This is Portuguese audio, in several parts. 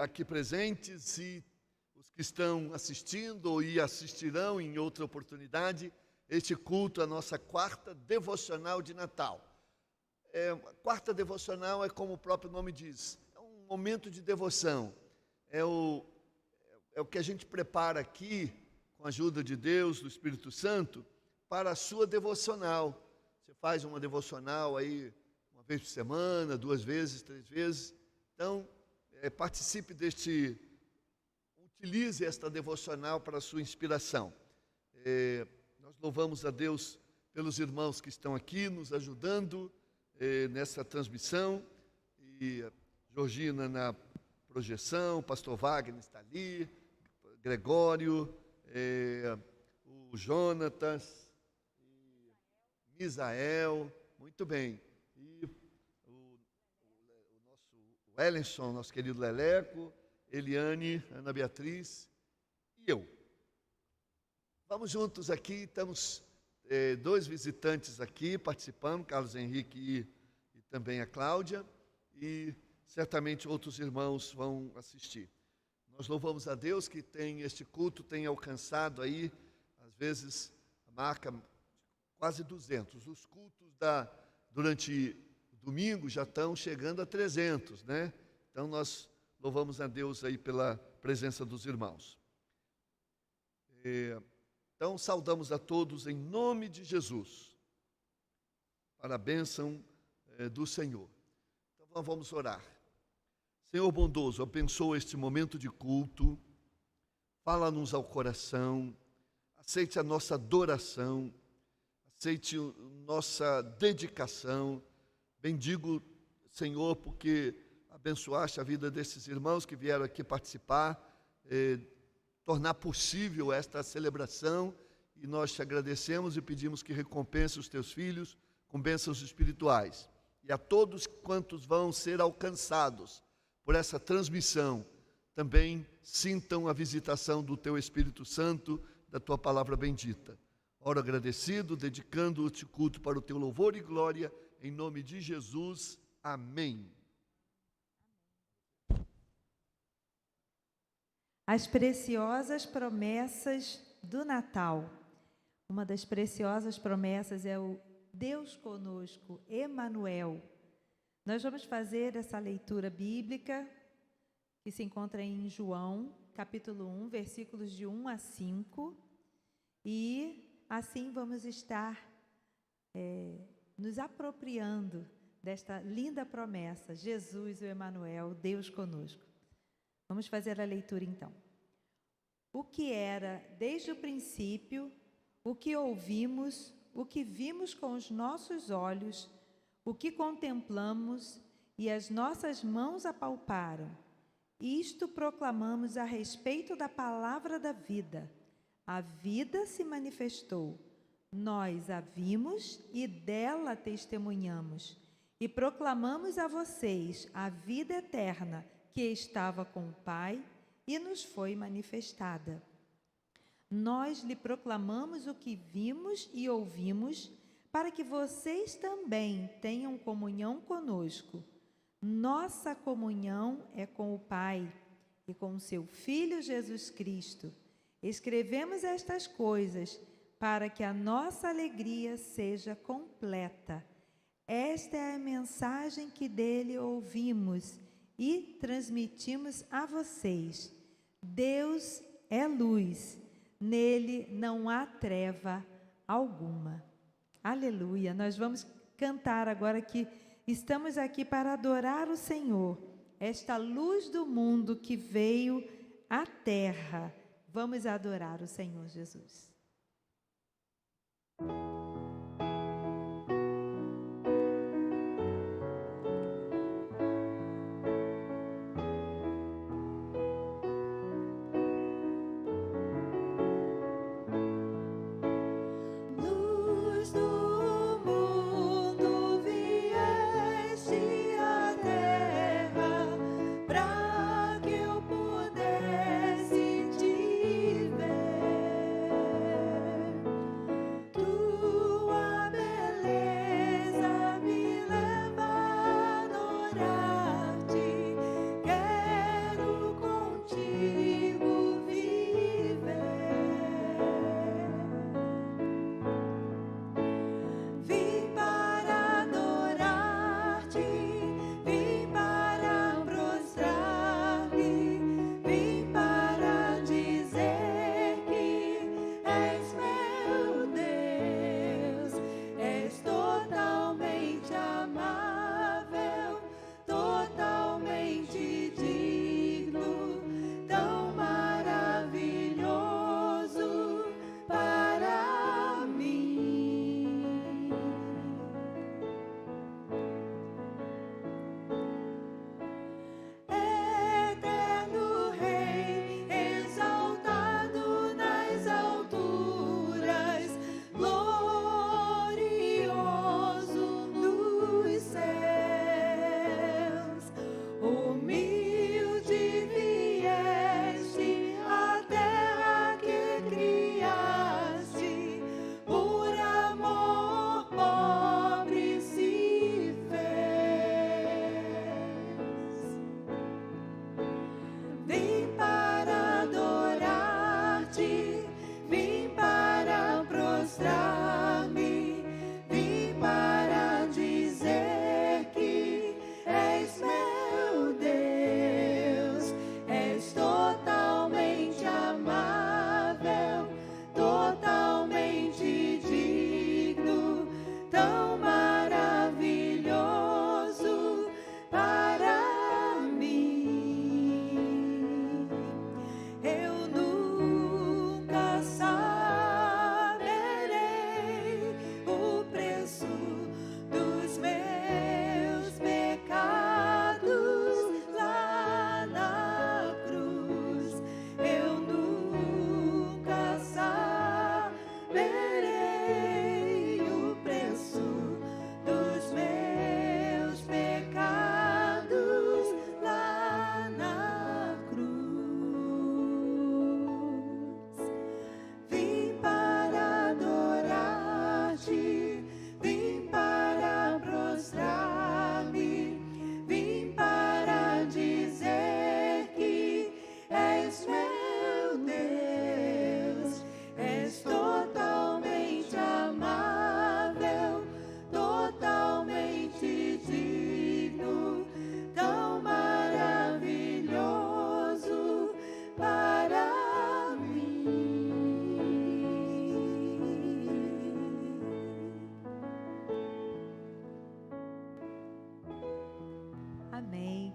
aqui presentes e os que estão assistindo e assistirão em outra oportunidade, este culto, a nossa quarta devocional de Natal. A quarta devocional é como o próprio nome diz, é um momento de devoção, é o que a gente prepara aqui, com a ajuda de Deus, do Espírito Santo, para a sua devocional. Você faz uma devocional aí, uma vez por semana, 2 vezes, 3 vezes, então participe utilize esta devocional para a sua inspiração. Nós louvamos a Deus pelos irmãos que estão aqui nos ajudando nessa transmissão, e Georgina na projeção, pastor Wagner está ali, Gregório, o Jonatas, Misael, muito bem, e o nosso Ellenson, nosso querido Leleco, Eliane, Ana Beatriz e eu. Vamos juntos aqui, estamos 2 visitantes aqui participando, Carlos Henrique e também a Cláudia, e certamente outros irmãos vão assistir. Nós louvamos a Deus que este culto tem alcançado aí, às vezes, a marca de quase 200. Os cultos durante o domingo já estão chegando a 300, né? Então nós louvamos a Deus aí pela presença dos irmãos. Então, saudamos a todos em nome de Jesus, para a bênção do Senhor. Então, vamos orar. Senhor bondoso, abençoa este momento de culto, fala-nos ao coração, aceite a nossa adoração, aceite a nossa dedicação. Bendigo, Senhor, porque abençoaste a vida desses irmãos que vieram aqui participar, tornar possível esta celebração, e nós te agradecemos e pedimos que recompense os teus filhos com bênçãos espirituais. E a todos quantos vão ser alcançados por essa transmissão, também sintam a visitação do teu Espírito Santo, da tua palavra bendita. Oro agradecido, dedicando este culto para o teu louvor e glória, em nome de Jesus. Amém. As preciosas promessas do Natal. Uma das preciosas promessas é o Deus conosco, Emanuel. Nós vamos fazer essa leitura bíblica que se encontra em João, capítulo 1, versículos de 1 a 5. E assim vamos estar nos apropriando desta linda promessa, Jesus, o Emanuel, Deus conosco. Vamos fazer a leitura então. O que era desde o princípio, o que ouvimos, o que vimos com os nossos olhos, o que contemplamos e as nossas mãos apalparam, isto proclamamos a respeito da palavra da vida. A vida se manifestou, nós a vimos e dela testemunhamos, e proclamamos a vocês a vida eterna que estava com o Pai e nos foi manifestada. Nós lhe proclamamos o que vimos e ouvimos, para que vocês também tenham comunhão conosco. Nossa comunhão é com o Pai e com o seu Filho Jesus Cristo. Escrevemos estas coisas para que a nossa alegria seja completa. Esta é a mensagem que dele ouvimos e transmitimos a vocês. Deus é luz, nele não há treva alguma. Aleluia! Nós vamos cantar agora que estamos aqui para adorar o Senhor, esta luz do mundo que veio à terra. Vamos adorar o Senhor Jesus. Tu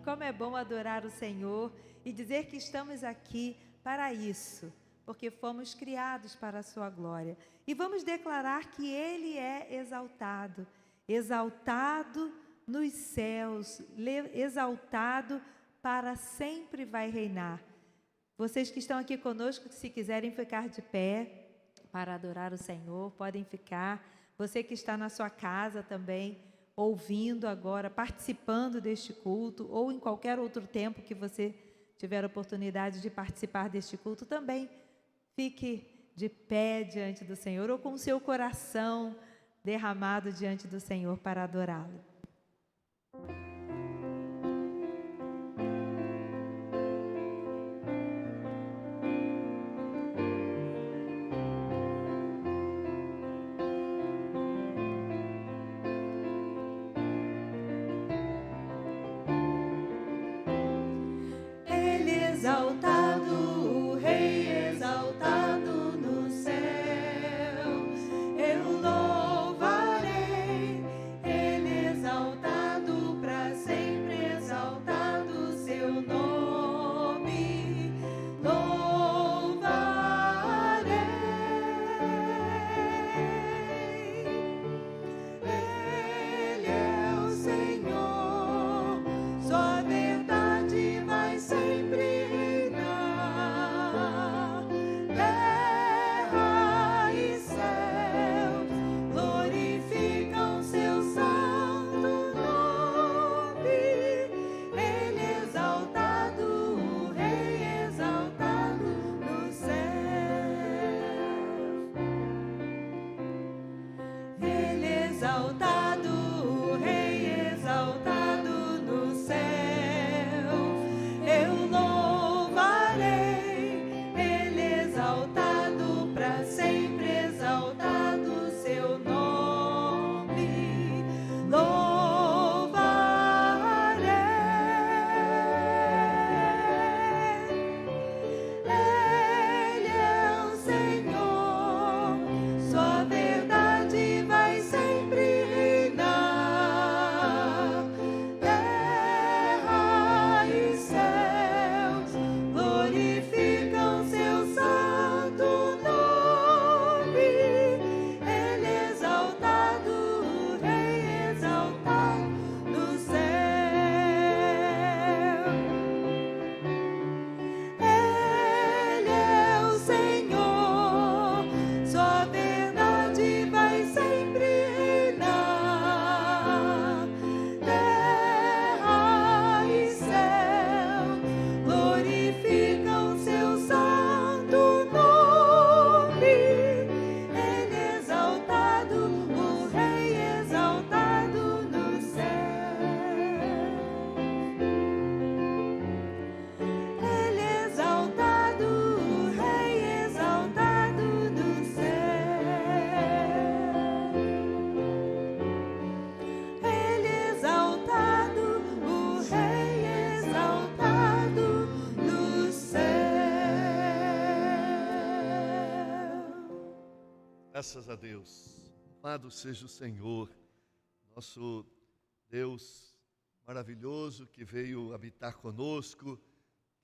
como é bom adorar o Senhor e dizer que estamos aqui para isso, porque fomos criados para a sua glória. E vamos declarar que Ele é exaltado, exaltado nos céus, exaltado para sempre vai reinar. Vocês que estão aqui conosco, se quiserem ficar de pé para adorar o Senhor, podem ficar. Você que está na sua casa também, ouvindo agora, participando deste culto, ou em qualquer outro tempo que você tiver a oportunidade de participar deste culto, também fique de pé diante do Senhor, ou com o seu coração derramado diante do Senhor para adorá-lo. Graças a Deus. Louvado seja o Senhor, nosso Deus maravilhoso, que veio habitar conosco,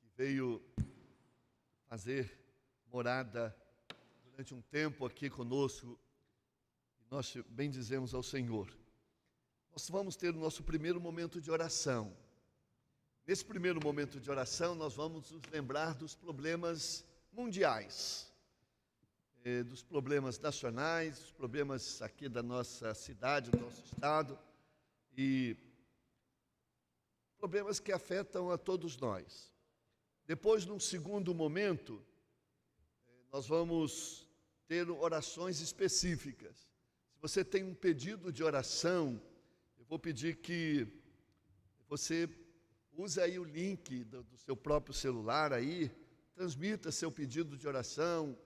que veio fazer morada durante um tempo aqui conosco. Nós bendizemos ao Senhor. Nós vamos ter o nosso primeiro momento de oração. Nesse primeiro momento de oração, nós vamos nos lembrar dos problemas mundiais, dos problemas nacionais, dos problemas aqui da nossa cidade, do nosso estado, e problemas que afetam a todos nós. Depois, num segundo momento, nós vamos ter orações específicas. Se você tem um pedido de oração, eu vou pedir que você use aí o link do seu próprio celular aí, transmita seu pedido de oração,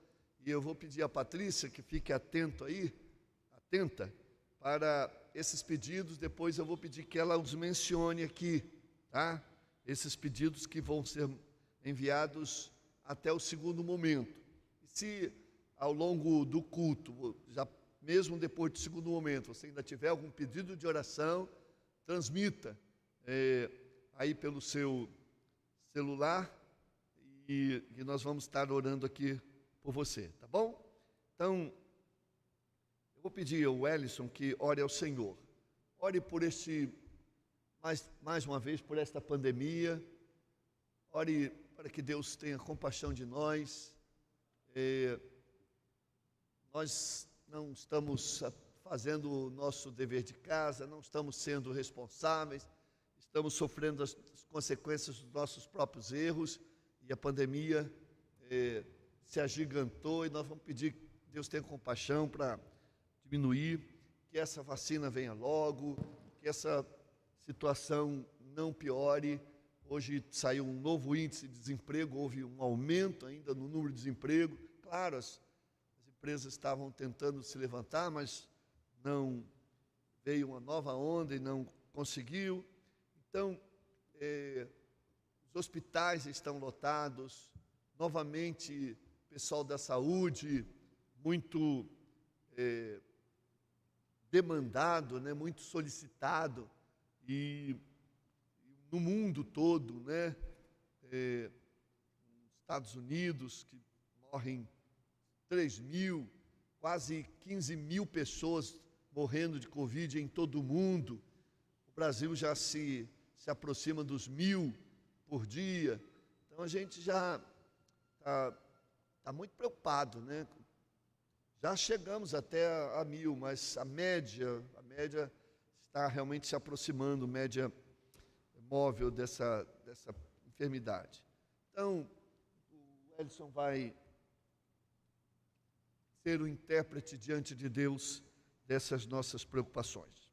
e eu vou pedir a Patrícia que fique atenta para esses pedidos. Depois eu vou pedir que ela os mencione aqui, tá? Esses pedidos que vão ser enviados até o segundo momento. E se ao longo do culto, já mesmo depois do segundo momento, você ainda tiver algum pedido de oração, transmita aí pelo seu celular e nós vamos estar orando aqui por você, tá bom? Então, eu vou pedir ao Wellington que ore ao Senhor. Ore por mais uma vez, por esta pandemia. Ore para que Deus tenha compaixão de nós. Nós não estamos fazendo o nosso dever de casa, não estamos sendo responsáveis, estamos sofrendo as consequências dos nossos próprios erros, e a pandemia se agigantou, e nós vamos pedir que Deus tenha compaixão para diminuir, que essa vacina venha logo, que essa situação não piore. Hoje saiu um novo índice de desemprego, houve um aumento ainda no número de desemprego. Claro, as empresas estavam tentando se levantar, mas não veio uma nova onda e não conseguiu. Então, os hospitais estão lotados, novamente, o pessoal da saúde muito demandado, né, muito solicitado, e no mundo todo, né, nos Estados Unidos, que morrem 3.000, quase 15.000 pessoas morrendo de Covid em todo o mundo. O Brasil já se aproxima dos 1.000 por dia. Então, a gente já está muito preocupado, né? Já chegamos até a 1.000, mas a média está realmente se aproximando, média móvel dessa enfermidade. Então, o Wellington vai ser o intérprete diante de Deus dessas nossas preocupações.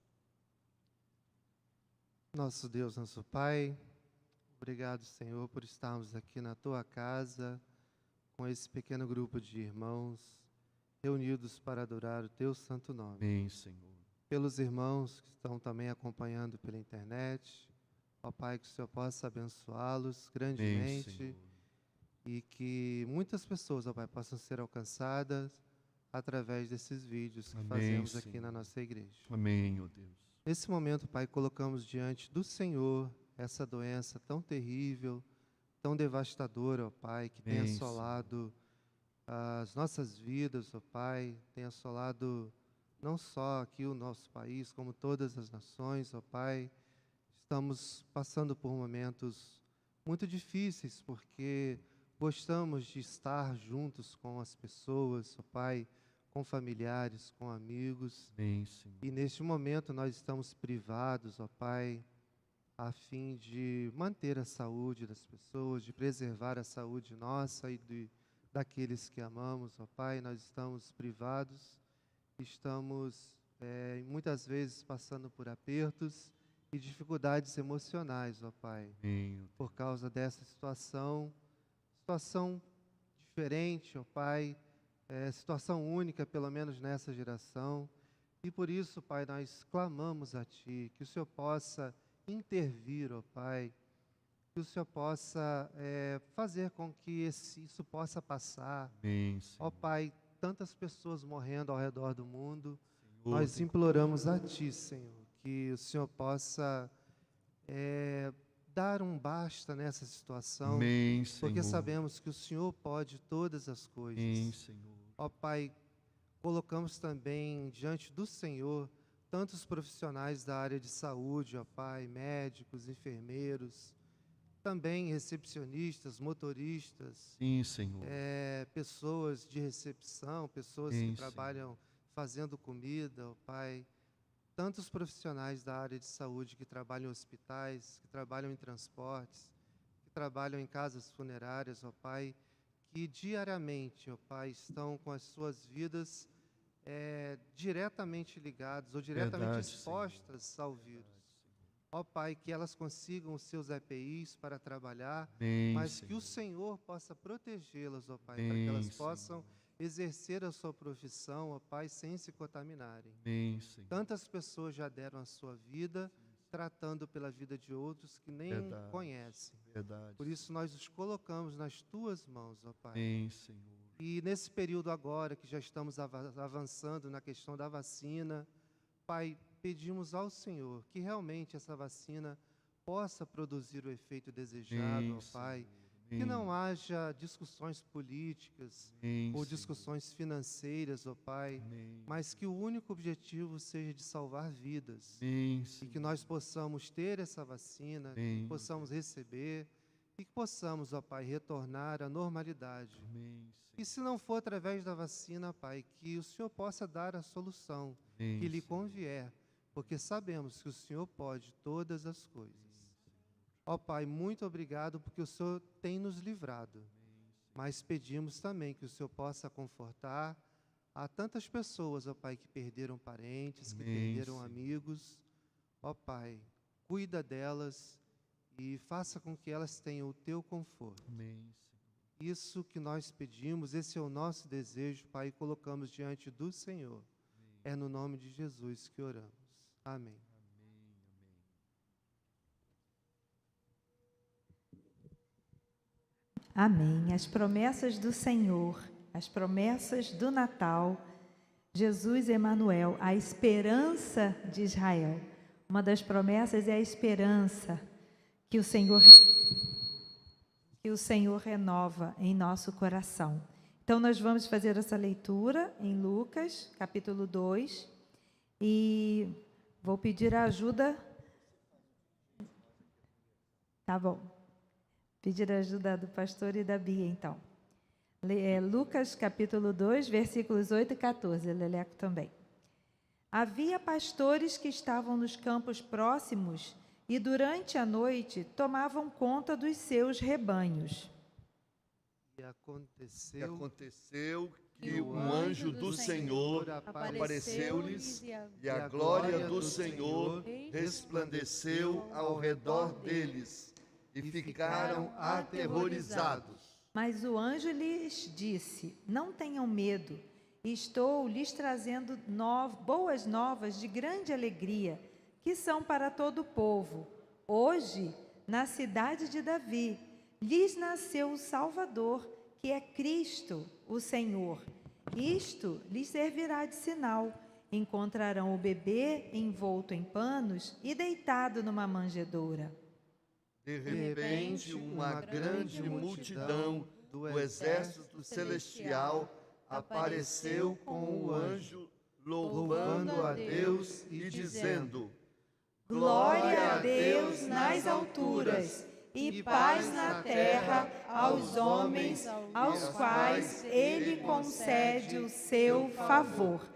Nosso Deus, nosso Pai, obrigado, Senhor, por estarmos aqui na Tua casa, com esse pequeno grupo de irmãos, reunidos para adorar o Teu santo nome. Amém, Senhor. Pelos irmãos que estão também acompanhando pela internet, ó Pai, que o Senhor possa abençoá-los grandemente. Amém, e que muitas pessoas, ó Pai, possam ser alcançadas através desses vídeos que Amém, fazemos aqui Senhor. na nossa igreja. Amém, ó Deus. Nesse momento, Pai, colocamos diante do Senhor essa doença tão terrível, tão devastadora, ó Pai, que tem Amém, assolado as nossas vidas, ó Pai, tem assolado não só aqui o nosso país, como todas as nações, ó Pai. Estamos passando por momentos muito difíceis, porque gostamos de estar juntos com as pessoas, ó Pai, com familiares, com amigos. Amém, Senhor. E neste momento nós estamos privados, ó Pai, a fim de manter a saúde das pessoas, de preservar a saúde nossa e daqueles que amamos, ó Pai. Nós estamos privados, estamos muitas vezes passando por apertos e dificuldades emocionais, ó Pai, Amém, por causa dessa situação diferente, ó Pai, situação única, pelo menos nessa geração. E por isso, Pai, nós clamamos a Ti, que o Senhor possa intervir, ó Pai, que o Senhor possa fazer com que isso possa passar. Amém, Senhor. Ó Pai, tantas pessoas morrendo ao redor do mundo, Senhor, nós imploramos a Ti, Senhor, que o Senhor possa dar um basta nessa situação, Amém, Senhor. porque sabemos que o Senhor pode todas as coisas. Amém, Senhor. Ó Pai, colocamos também diante do Senhor tantos profissionais da área de saúde, ó Pai, médicos, enfermeiros, também recepcionistas, motoristas, Sim, Senhor. pessoas de recepção, pessoas Sim, que trabalham fazendo comida, ó Pai, tantos profissionais da área de saúde que trabalham em hospitais, que trabalham em transportes, que trabalham em casas funerárias, ó Pai, que diariamente, ó Pai, estão com as suas vidas diretamente ligadas ou diretamente Verdade, expostas ao vírus. Ó Pai, que elas consigam os seus EPIs para trabalhar, Amém, mas que Senhor. o Senhor possa protegê-las, ó Pai, para Amém, que elas Senhor. possam exercer a sua profissão, ó Pai, sem se contaminarem. Amém, Senhor. Tantas pessoas já deram a sua vida, tratando pela vida de outros que nem Verdade. conhecem. Verdade. Por isso nós os colocamos nas Tuas mãos, ó Pai. Amém, Senhor. E nesse período agora que já estamos avançando na questão da vacina, Pai, pedimos ao Senhor que realmente essa vacina possa produzir o efeito desejado, ó Pai. Que não haja discussões políticas ou discussões financeiras, ó Pai, mas que o único objetivo seja de salvar vidas. E que nós possamos ter essa vacina, que possamos receber e que possamos, ó Pai, retornar à normalidade. E se não for através da vacina, Pai, que o Senhor possa dar a solução que lhe convier, porque sabemos que o Senhor pode todas as coisas. Ó Pai, muito obrigado porque o Senhor tem nos livrado, mas pedimos também que o Senhor possa confortar a tantas pessoas, ó Pai, que perderam parentes, que perderam amigos. Ó Pai, cuida delas e faça com que elas tenham o Teu conforto. Isso que nós pedimos, esse é o nosso desejo, Pai, e colocamos diante do Senhor. É no nome de Jesus que oramos. Amém. Amém. As promessas do Senhor, as promessas do Natal, Jesus Emanuel, a esperança de Israel. Uma das promessas é a esperança que o Senhor renova em nosso coração. Então, nós vamos fazer essa leitura em Lucas, capítulo 2, e vou pedir a ajuda. Tá bom. Pedir a ajuda do pastor e da Bia, então. Lucas, capítulo 2, versículos 8 e 14, Leleco também. Havia pastores que estavam nos campos próximos e, durante a noite, tomavam conta dos seus rebanhos. E aconteceu que um anjo do Senhor apareceu-lhes e a glória do Senhor resplandeceu ao redor deles. E ficaram aterrorizados. Mas o anjo lhes disse: não tenham medo, estou lhes trazendo boas novas de grande alegria, que são para todo o povo. Hoje, na cidade de Davi, lhes nasceu o Salvador, que é Cristo, o Senhor. Isto lhes servirá de sinal. Encontrarão o bebê envolto em panos e deitado numa manjedoura. De repente, uma grande multidão do exército celestial apareceu com o anjo, louvando a Deus e dizendo: Glória a Deus nas alturas e paz na terra aos homens aos quais Ele concede o seu favor.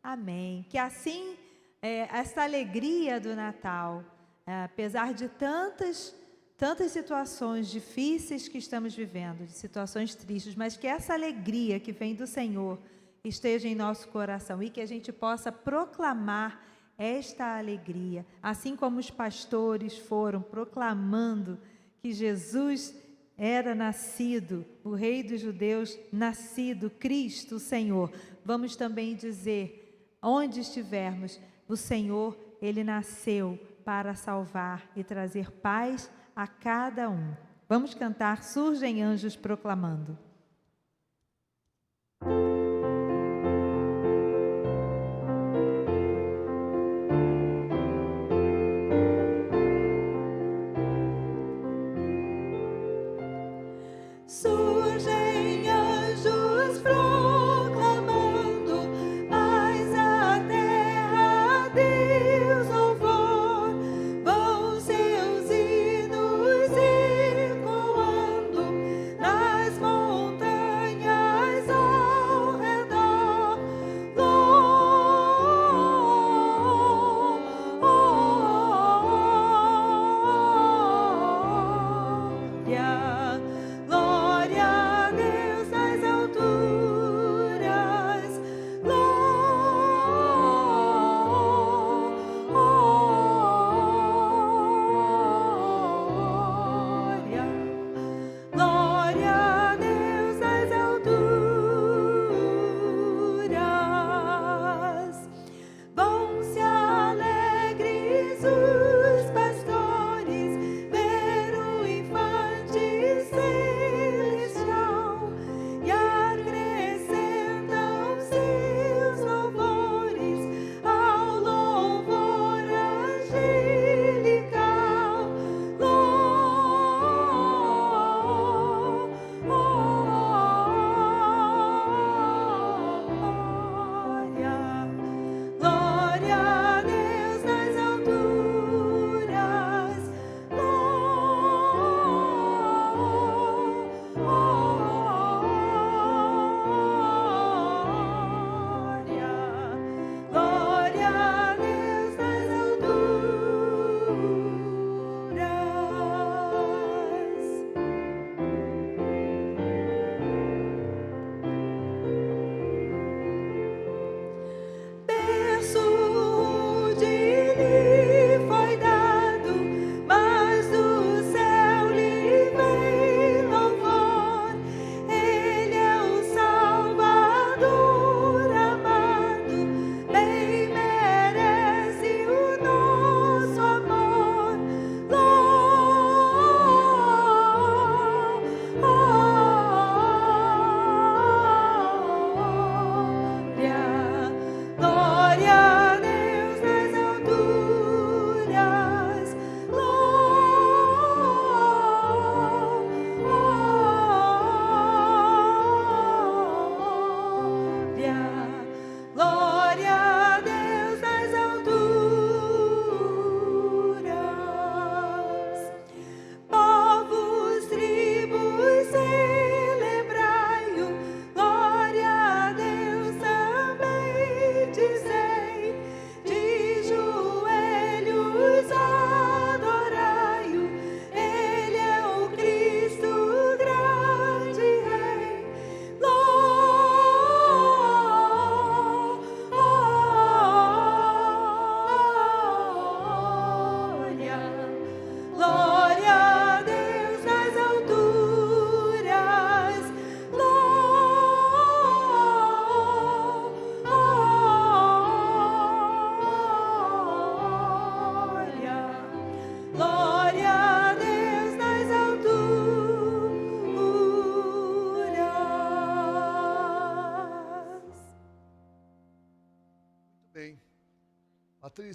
Amém. Que assim, esta alegria do Natal, apesar de tantas situações difíceis que estamos vivendo, de situações tristes, mas que essa alegria que vem do Senhor esteja em nosso coração e que a gente possa proclamar esta alegria, assim como os pastores foram proclamando que Jesus era nascido, o Rei dos Judeus, nascido, Cristo, o Senhor. Vamos também dizer, onde estivermos, o Senhor, Ele nasceu para salvar e trazer paz a cada um. Vamos cantar Surgem Anjos Proclamando. Surgem anjos proclamando paz à terra, Deus louvor. Vão seus hinos ecoando nas montanhas.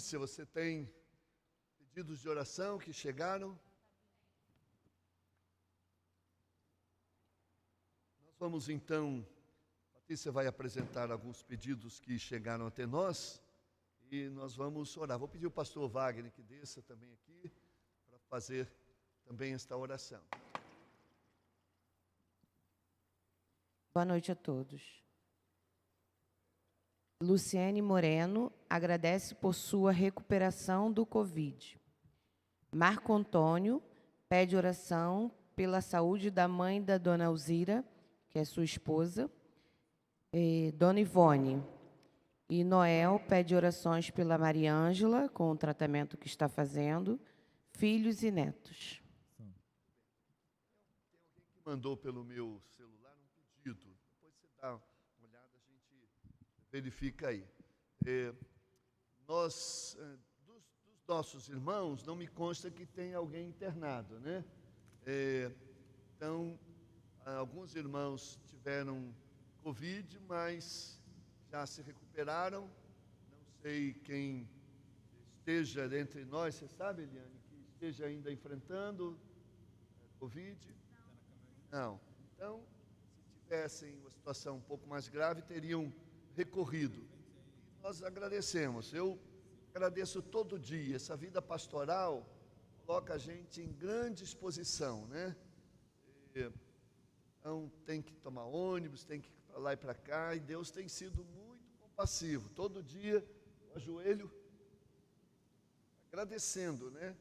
Patrícia, você tem pedidos de oração que chegaram? Nós vamos então, Patrícia vai apresentar alguns pedidos que chegaram até nós e nós vamos orar. Vou pedir ao pastor Wagner que desça também aqui para fazer também esta oração. Boa noite a todos. Luciane Moreno agradece por sua recuperação do Covid. Marco Antônio pede oração pela saúde da mãe da dona Alzira, que é sua esposa, dona Ivone. E Noel pede orações pela Maria Ângela, com o tratamento que está fazendo, filhos e netos. Tem alguém que mandou pelo meu celular um pedido. Depois você dá uma olhada, a gente verifica aí. Dos nossos irmãos, não me consta que tem alguém internado, né? Então, alguns irmãos tiveram Covid, mas já se recuperaram. Não sei quem esteja entre nós, você sabe, Eliane, que esteja ainda enfrentando Covid? Não. Então, se tivessem uma situação um pouco mais grave, teriam recorrido. E nós agradecemos. Eu agradeço todo dia. Essa vida pastoral coloca a gente em grande exposição, né? Então, tem que tomar ônibus, tem que ir para lá e para cá, e Deus tem sido muito compassivo. Todo dia, eu ajoelho, agradecendo, né?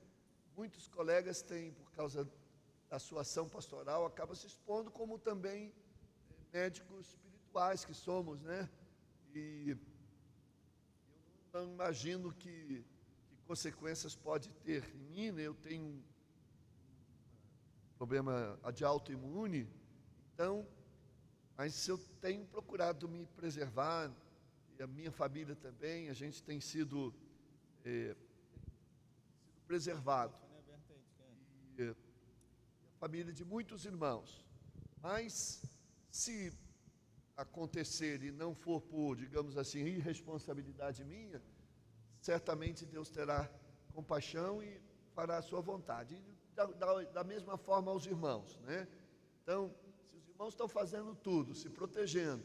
Muitos colegas têm, por causa da sua ação pastoral, acabam se expondo, como também médicos espirituais que somos, né? E eu não imagino que consequências pode ter em mim, né? Eu tenho um problema de autoimune, então, mas eu tenho procurado me preservar, e a minha família também, a gente tem sido preservado. E a família de muitos irmãos. Mas, se acontecer e não for por, digamos assim, irresponsabilidade minha, certamente Deus terá compaixão e fará a sua vontade. E da mesma forma aos irmãos, né? Então, se os irmãos estão fazendo tudo, se protegendo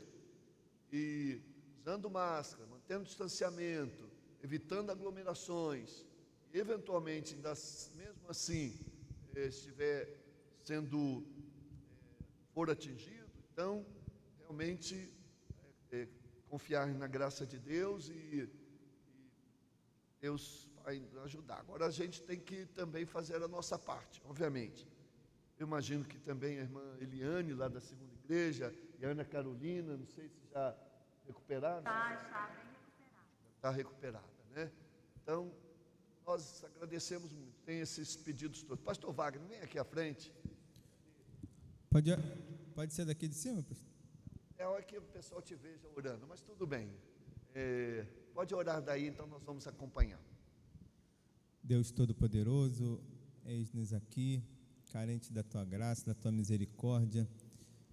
e usando máscara, mantendo distanciamento, evitando aglomerações, e eventualmente, mesmo assim, for atingido, então, realmente, confiar na graça de Deus e Deus vai ajudar. Agora, a gente tem que também fazer a nossa parte, obviamente. Eu imagino que também a irmã Eliane, lá da segunda igreja, e a Ana Carolina, não sei se já recuperaram. Está bem recuperada. Está recuperada, né? Então, nós agradecemos muito. Tem esses pedidos todos. Pastor Wagner, vem aqui à frente. Pode ser daqui de cima, pastor? É hora que o pessoal te veja orando, mas tudo bem. Pode orar daí, então nós vamos acompanhar. Deus Todo-Poderoso, eis-nos aqui, carente da Tua graça, da Tua misericórdia,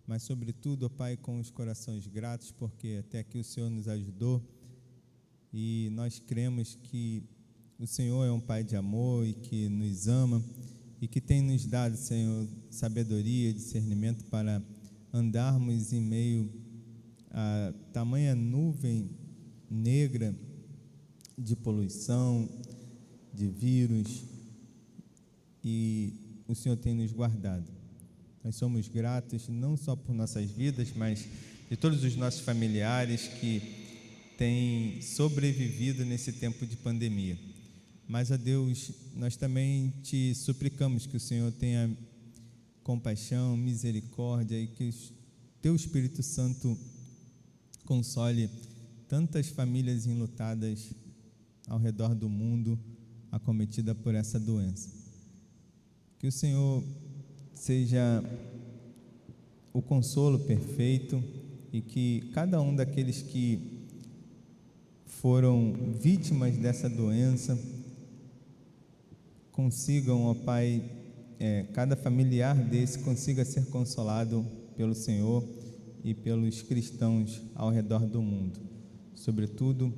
mas sobretudo, ó Pai, com os corações gratos, porque até aqui o Senhor nos ajudou e nós cremos que o Senhor é um Pai de amor e que nos ama e que tem nos dado, Senhor, sabedoria e discernimento para andarmos em meio a tamanha nuvem negra de poluição, de vírus, e o Senhor tem nos guardado. Nós somos gratos não só por nossas vidas, mas de todos os nossos familiares que têm sobrevivido nesse tempo de pandemia. Mas, a Deus, nós também te suplicamos que o Senhor tenha compaixão, misericórdia e que o Teu Espírito Santo console tantas famílias enlutadas ao redor do mundo, acometida por essa doença. Que o Senhor seja o consolo perfeito e que cada um daqueles que foram vítimas dessa doença consigam, ó Pai, cada familiar desse consiga ser consolado pelo Senhor e pelos cristãos ao redor do mundo. Sobretudo,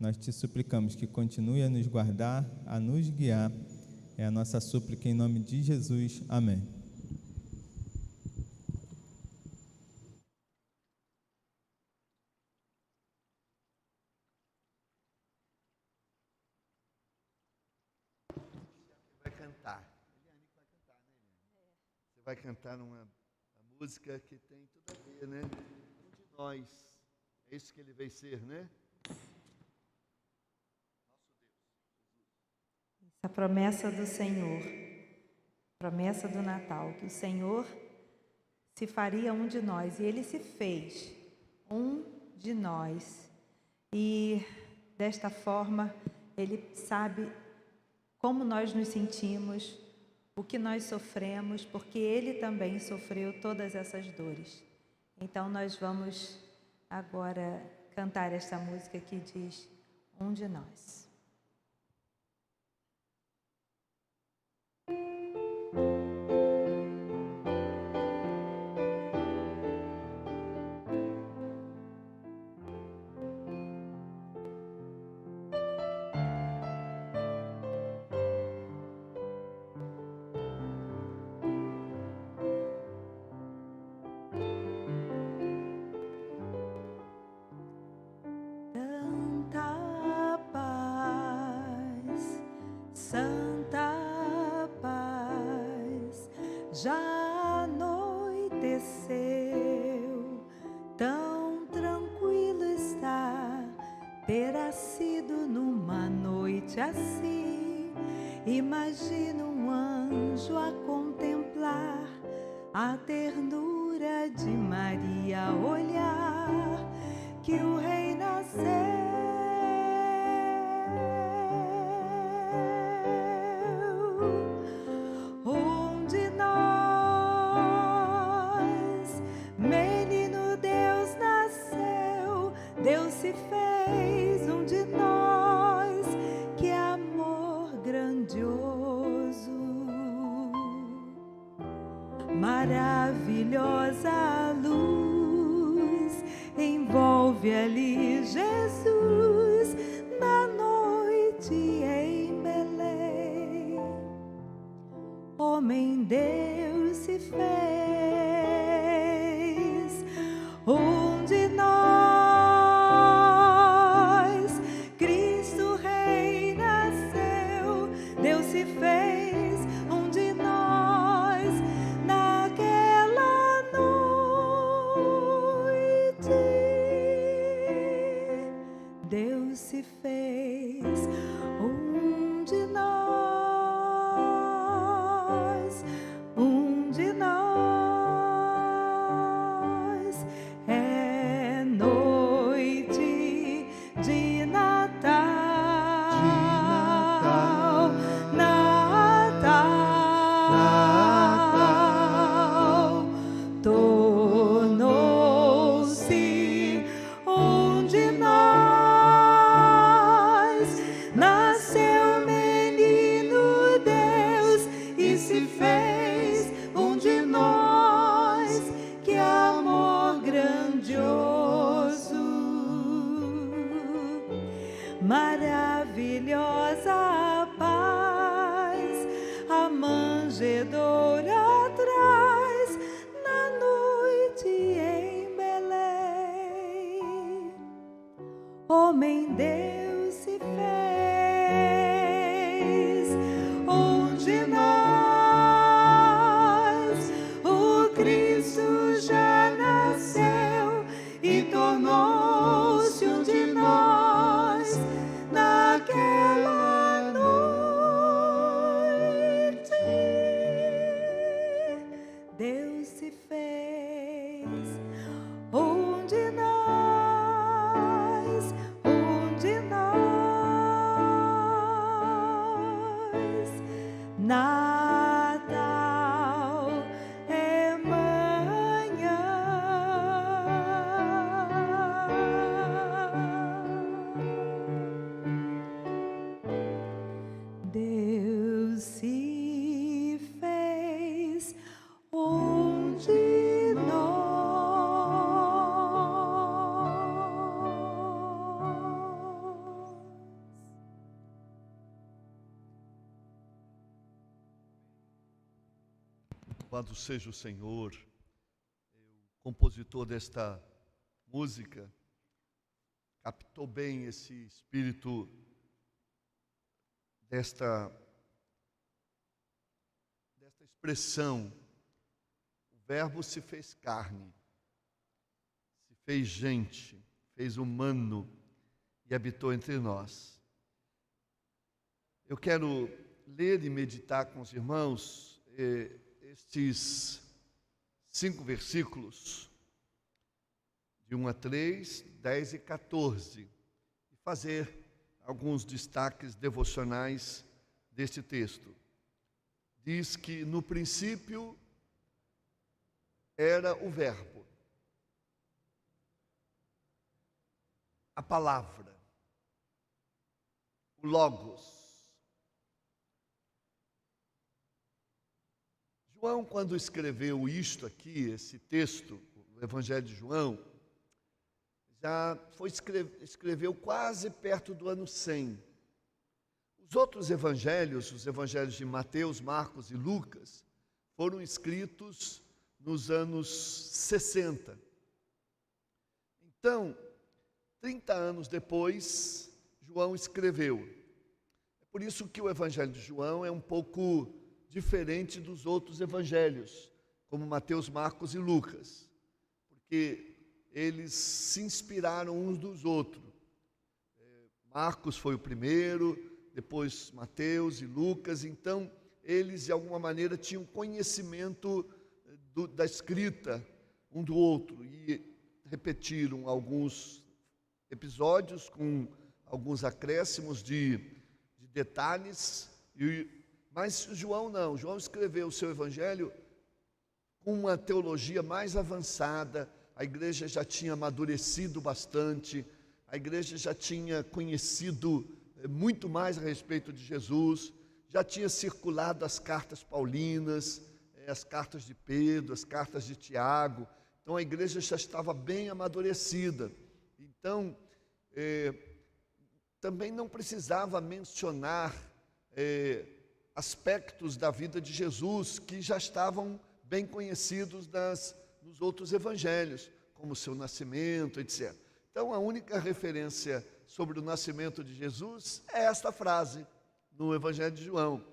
nós te suplicamos que continue a nos guardar, a nos guiar. É a nossa súplica em nome de Jesus. Amém. Vai cantar. Você vai cantar uma música que tem tudo a ver, né? Um de nós. É isso que ele veio ser, né? A promessa do Senhor, promessa do Natal, que o Senhor se faria um de nós, e Ele se fez um de nós. E desta forma, Ele sabe como nós nos sentimos, o que nós sofremos, porque Ele também sofreu todas essas dores. Então nós vamos agora cantar esta música que diz Um de Nós. Santa paz, já anoiteceu, tão tranquilo está, terá sido numa noite assim. Imagina um anjo a contemplar a ternura de Maria, olhar que o Rei nasceu. Deus se fez um de nós, que amor grandioso. Maravilhosa luz envolve ali Jesus na noite em Belém. Homem Deus se fez um de nós. Se fez um de nós naquela noite. Deus se fez um de nós, um de nós. É noite de Natal. Tornou-se um de nós, nasceu menino Deus e se fez um de nós, que amor grandioso, maravilhosa paz, a manjedoura traz na noite em Belém. Homem Deus se fez um de nós, o Cristo já nasceu e tornou-se um de nós naquela noite. Deus se fez um de nós, um de nós. Natal é manhã. Deus se fez um de nós. Louvado seja o Senhor. O compositor desta música captou bem esse espírito desta expressão. O Verbo se fez carne, se fez gente, fez humano e habitou entre nós. Eu quero ler e meditar com os irmãos estes 5 versículos, de 1 a 3, 10 e 14, e fazer alguns destaques devocionais deste texto. Diz que no princípio era o Verbo, a palavra, o Logos. João, quando escreveu isto aqui, esse texto, o Evangelho de João, escreveu quase perto do ano 100. Os outros evangelhos, os evangelhos de Mateus, Marcos e Lucas, foram escritos nos anos 60. Então, 30 anos depois, João escreveu. É por isso que o Evangelho de João é um pouco diferente dos outros evangelhos, como Mateus, Marcos e Lucas, porque eles se inspiraram uns dos outros. Marcos foi o primeiro, depois Mateus e Lucas, então eles de alguma maneira tinham conhecimento da escrita um do outro e repetiram alguns episódios com alguns acréscimos de detalhes, mas João não. João escreveu o seu evangelho com uma teologia mais avançada. A igreja já tinha amadurecido bastante, a igreja já tinha conhecido muito mais a respeito de Jesus, já tinha circulado as cartas paulinas, as cartas de Pedro, as cartas de Tiago. Então a igreja já estava bem amadurecida. Então, também não precisava mencionar aspectos da vida de Jesus que já estavam bem conhecidos nos outros evangelhos, como o seu nascimento, etc. Então, a única referência sobre o nascimento de Jesus é esta frase no Evangelho de João: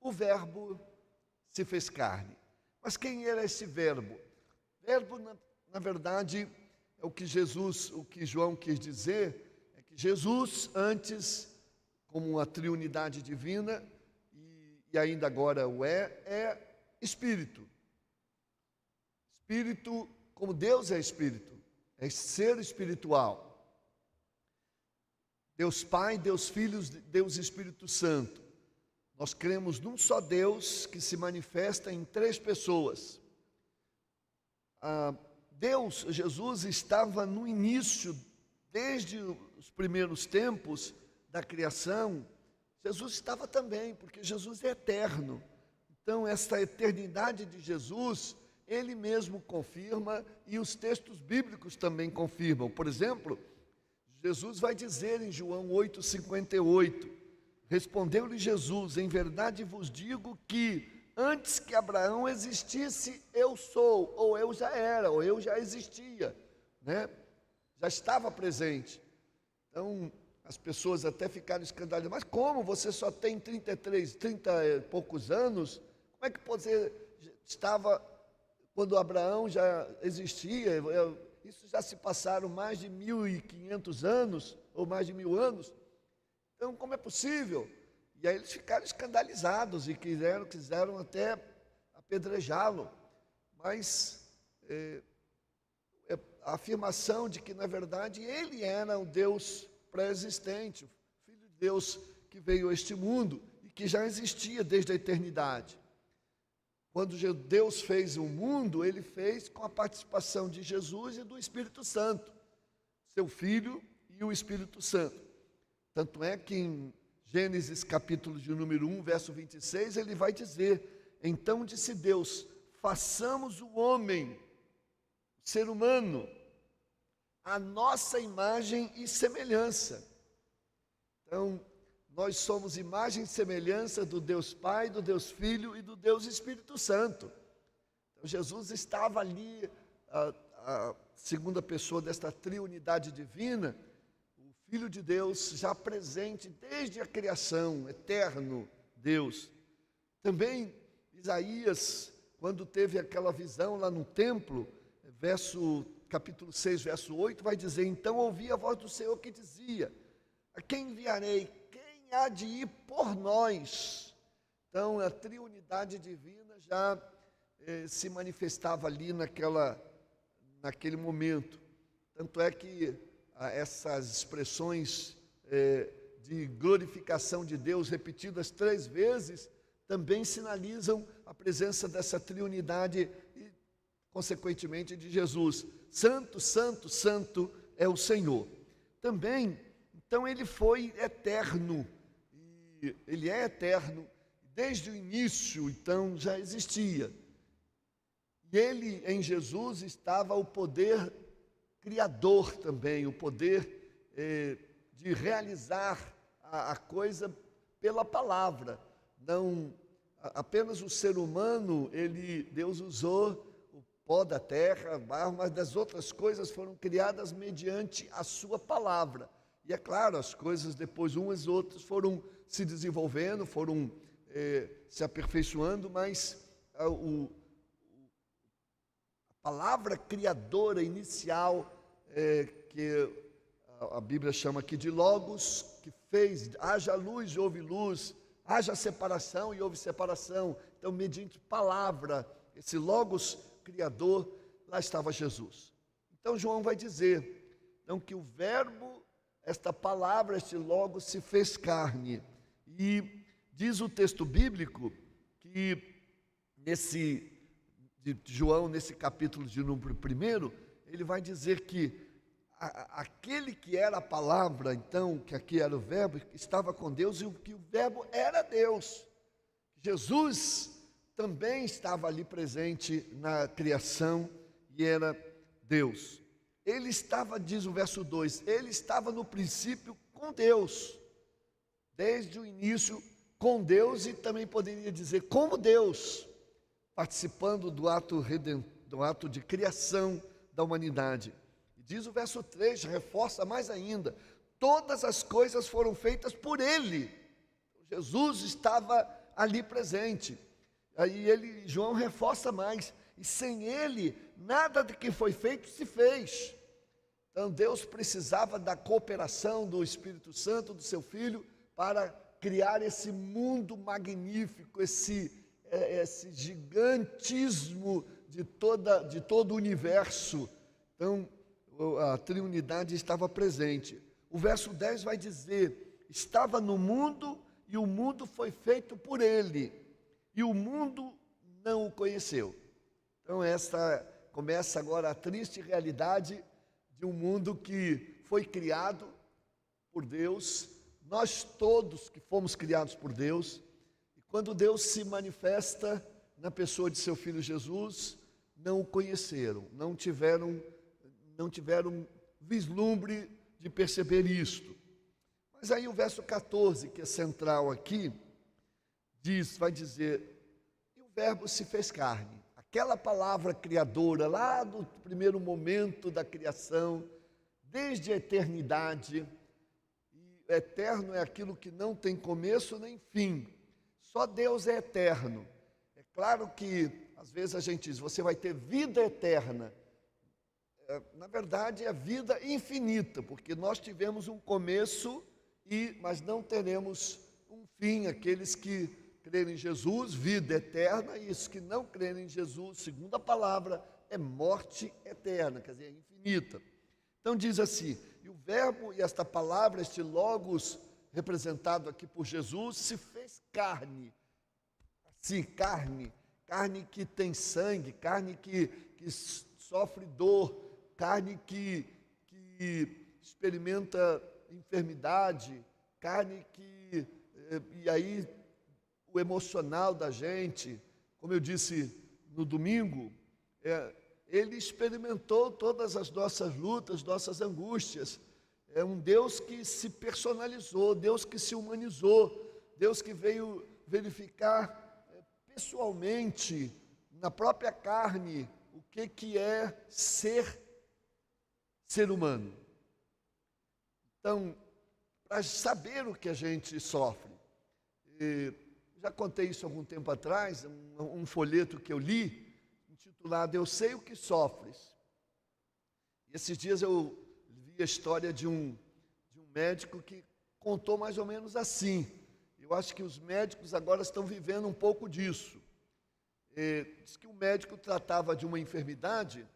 o Verbo se fez carne. Mas quem era esse Verbo? Verbo, na verdade, é o que João quis dizer, é que Jesus, antes, como uma triunidade divina, e ainda agora o é Espírito. Espírito, como Deus é Espírito, é ser espiritual. Deus Pai, Deus Filho, Deus Espírito Santo. Nós cremos num só Deus que se manifesta em 3 pessoas. Jesus estava no início, desde os primeiros tempos da criação. Jesus estava também, porque Jesus é eterno. Então, essa eternidade de Jesus, Ele mesmo confirma e os textos bíblicos também confirmam. Por exemplo, Jesus vai dizer em João 8,58, respondeu-lhe Jesus: em verdade vos digo que antes que Abraão existisse, eu sou, ou eu já era, ou eu já existia, né? Já estava presente. Então, as pessoas até ficaram escandalizadas: mas como você só tem 30 e poucos anos? Como é que você estava quando Abraão já existia? Isso já se passaram mais de 1.500 anos, ou mais de 1.000 anos. Então, como é possível? E aí eles ficaram escandalizados e quiseram até apedrejá-lo. Mas a afirmação de que, na verdade, ele era o Deus pré-existente, o Filho de Deus que veio a este mundo e que já existia desde a eternidade. Quando Deus fez o mundo, Ele fez com a participação de Jesus e do Espírito Santo, seu Filho e o Espírito Santo. Tanto é que em Gênesis capítulo de número 1, verso 26, ele vai dizer: então disse Deus, façamos o homem, o ser humano, a nossa imagem e semelhança. Então, nós somos imagem e semelhança do Deus Pai, do Deus Filho e do Deus Espírito Santo. Jesus estava ali, a segunda pessoa desta triunidade divina, o Filho de Deus já presente desde a criação, eterno Deus. Também Isaías, quando teve aquela visão lá no templo, capítulo 6, verso 8, vai dizer: então ouvi a voz do Senhor que dizia: a quem enviarei? Quem há de ir por nós? Então a triunidade divina já se manifestava ali naquele momento. Tanto é que essas expressões de glorificação de Deus repetidas 3 vezes também sinalizam a presença dessa triunidade e, consequentemente, de Jesus. Santo, santo, santo é o Senhor. Também, então, ele foi eterno, e ele é eterno, desde o início, então, já existia. E ele, em Jesus, estava o poder criador também, o poder de realizar a coisa pela palavra. Não apenas o ser humano, Deus usou o pó da terra, barro, mas das outras coisas foram criadas mediante a sua palavra. E é claro, as coisas depois umas e outras foram se desenvolvendo, foram se aperfeiçoando, mas a palavra criadora inicial, que a Bíblia chama aqui de Logos, que fez, haja luz e houve luz, haja separação e houve separação. Então, mediante palavra, esse Logos criador, lá estava Jesus. Então, João vai dizer, então, que o verbo, esta palavra, este Logos se fez carne. E diz o texto bíblico que de João, nesse capítulo de número 1, ele vai dizer que aquele que era a palavra, então, que aqui era o verbo, estava com Deus, e que o verbo era Deus. Jesus também estava ali presente na criação e era Deus. Ele estava, diz o verso 2, ele estava no princípio com Deus, desde o início com Deus, e também poderia dizer como Deus, participando do ato de criação da humanidade. Diz o verso 3, reforça mais ainda, todas as coisas foram feitas por Ele. Jesus estava ali presente. Aí João reforça mais, e sem Ele, nada de que foi feito se fez. Então Deus precisava da cooperação do Espírito Santo, do seu Filho, para criar esse mundo magnífico, esse gigantismo de todo o universo. Então, a triunidade estava presente. O verso 10 vai dizer: estava no mundo e o mundo foi feito por ele, e o mundo não o conheceu. Então começa agora a triste realidade de um mundo que foi criado por Deus, nós todos que fomos criados por Deus, e quando Deus se manifesta na pessoa de seu Filho Jesus, não o conheceram, não tiveram vislumbre de perceber isto. Mas aí o verso 14, que é central aqui, vai dizer: e o verbo se fez carne. Aquela palavra criadora, lá do primeiro momento da criação, desde a eternidade, e eterno é aquilo que não tem começo nem fim, só Deus é eterno. É claro que, às vezes a gente diz, você vai ter vida eterna. Na verdade, é vida infinita, porque nós tivemos um começo, mas não teremos um fim. Aqueles que crerem em Jesus, vida eterna, e os que não crerem em Jesus, segundo a palavra, é morte eterna, quer dizer, é infinita. Então diz assim: e o verbo e esta palavra, este logos representado aqui por Jesus, se fez carne. Sim, carne que tem sangue, carne que sofre dor, carne que experimenta enfermidade, carne e aí o emocional da gente, como eu disse no domingo, ele experimentou todas as nossas lutas, nossas angústias. É um Deus que se personalizou, Deus que se humanizou, Deus que veio verificar pessoalmente na própria carne o que é ser humano. Então, para saber o que a gente sofre, já contei isso algum tempo atrás, um folheto que eu li, intitulado Eu Sei o que Sofres. E esses dias eu vi a história de um médico que contou mais ou menos assim. Eu acho que os médicos agora estão vivendo um pouco disso. Diz que o médico tratava de uma enfermidade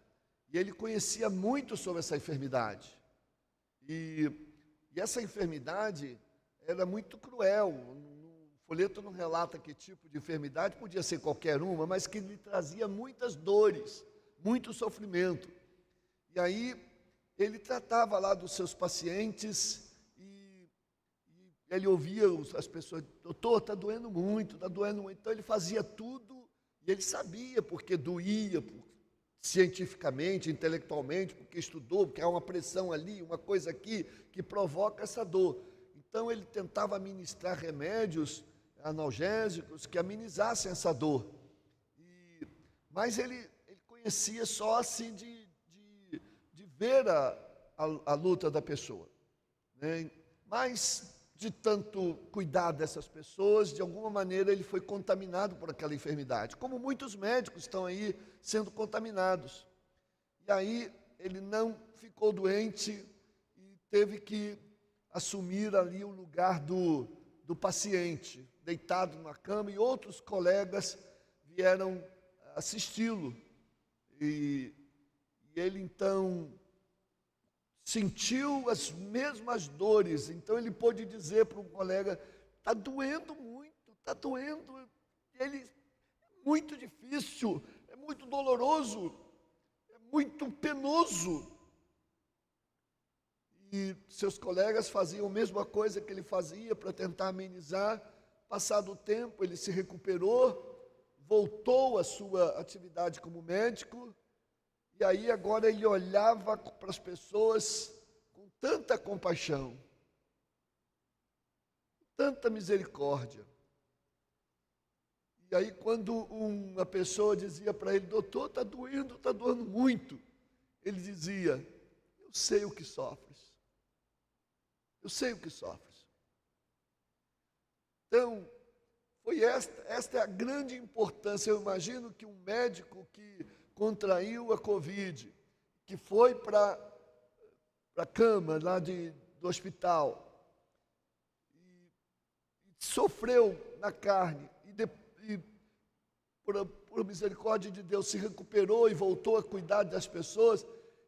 e ele conhecia muito sobre essa enfermidade. E essa enfermidade era muito cruel. O folheto não relata que tipo de enfermidade, podia ser qualquer uma, mas que lhe trazia muitas dores, muito sofrimento. E aí ele tratava lá dos seus pacientes e ele ouvia as pessoas, doutor, está doendo muito, está doendo muito. Então ele fazia tudo e ele sabia porque doía, cientificamente, intelectualmente, porque estudou, porque há uma pressão ali, uma coisa aqui que provoca essa dor. Então ele tentava administrar remédios analgésicos que amenizassem essa dor. Mas ele conhecia só assim de ver a luta da pessoa, né? Mas de tanto cuidar dessas pessoas, de alguma maneira ele foi contaminado por aquela enfermidade, como muitos médicos estão aí sendo contaminados. E aí ele não ficou doente e teve que assumir ali o lugar do paciente, deitado na cama, e outros colegas vieram assisti-lo. E ele então sentiu as mesmas dores, então ele pôde dizer para um colega, está doendo muito, está doendo, ele é muito difícil, é muito doloroso, é muito penoso. E seus colegas faziam a mesma coisa que ele fazia para tentar amenizar. Passado o tempo, ele se recuperou, voltou à sua atividade como médico, e aí agora ele olhava para as pessoas com tanta compaixão, tanta misericórdia. E aí quando uma pessoa dizia para ele, doutor, está doendo muito, ele dizia, eu sei o que sofres, eu sei o que sofres. Então, foi esta é a grande importância. Eu imagino que um médico que contraiu a Covid, que foi para a cama lá do hospital, e sofreu na carne, e por misericórdia de Deus se recuperou e voltou a cuidar das pessoas,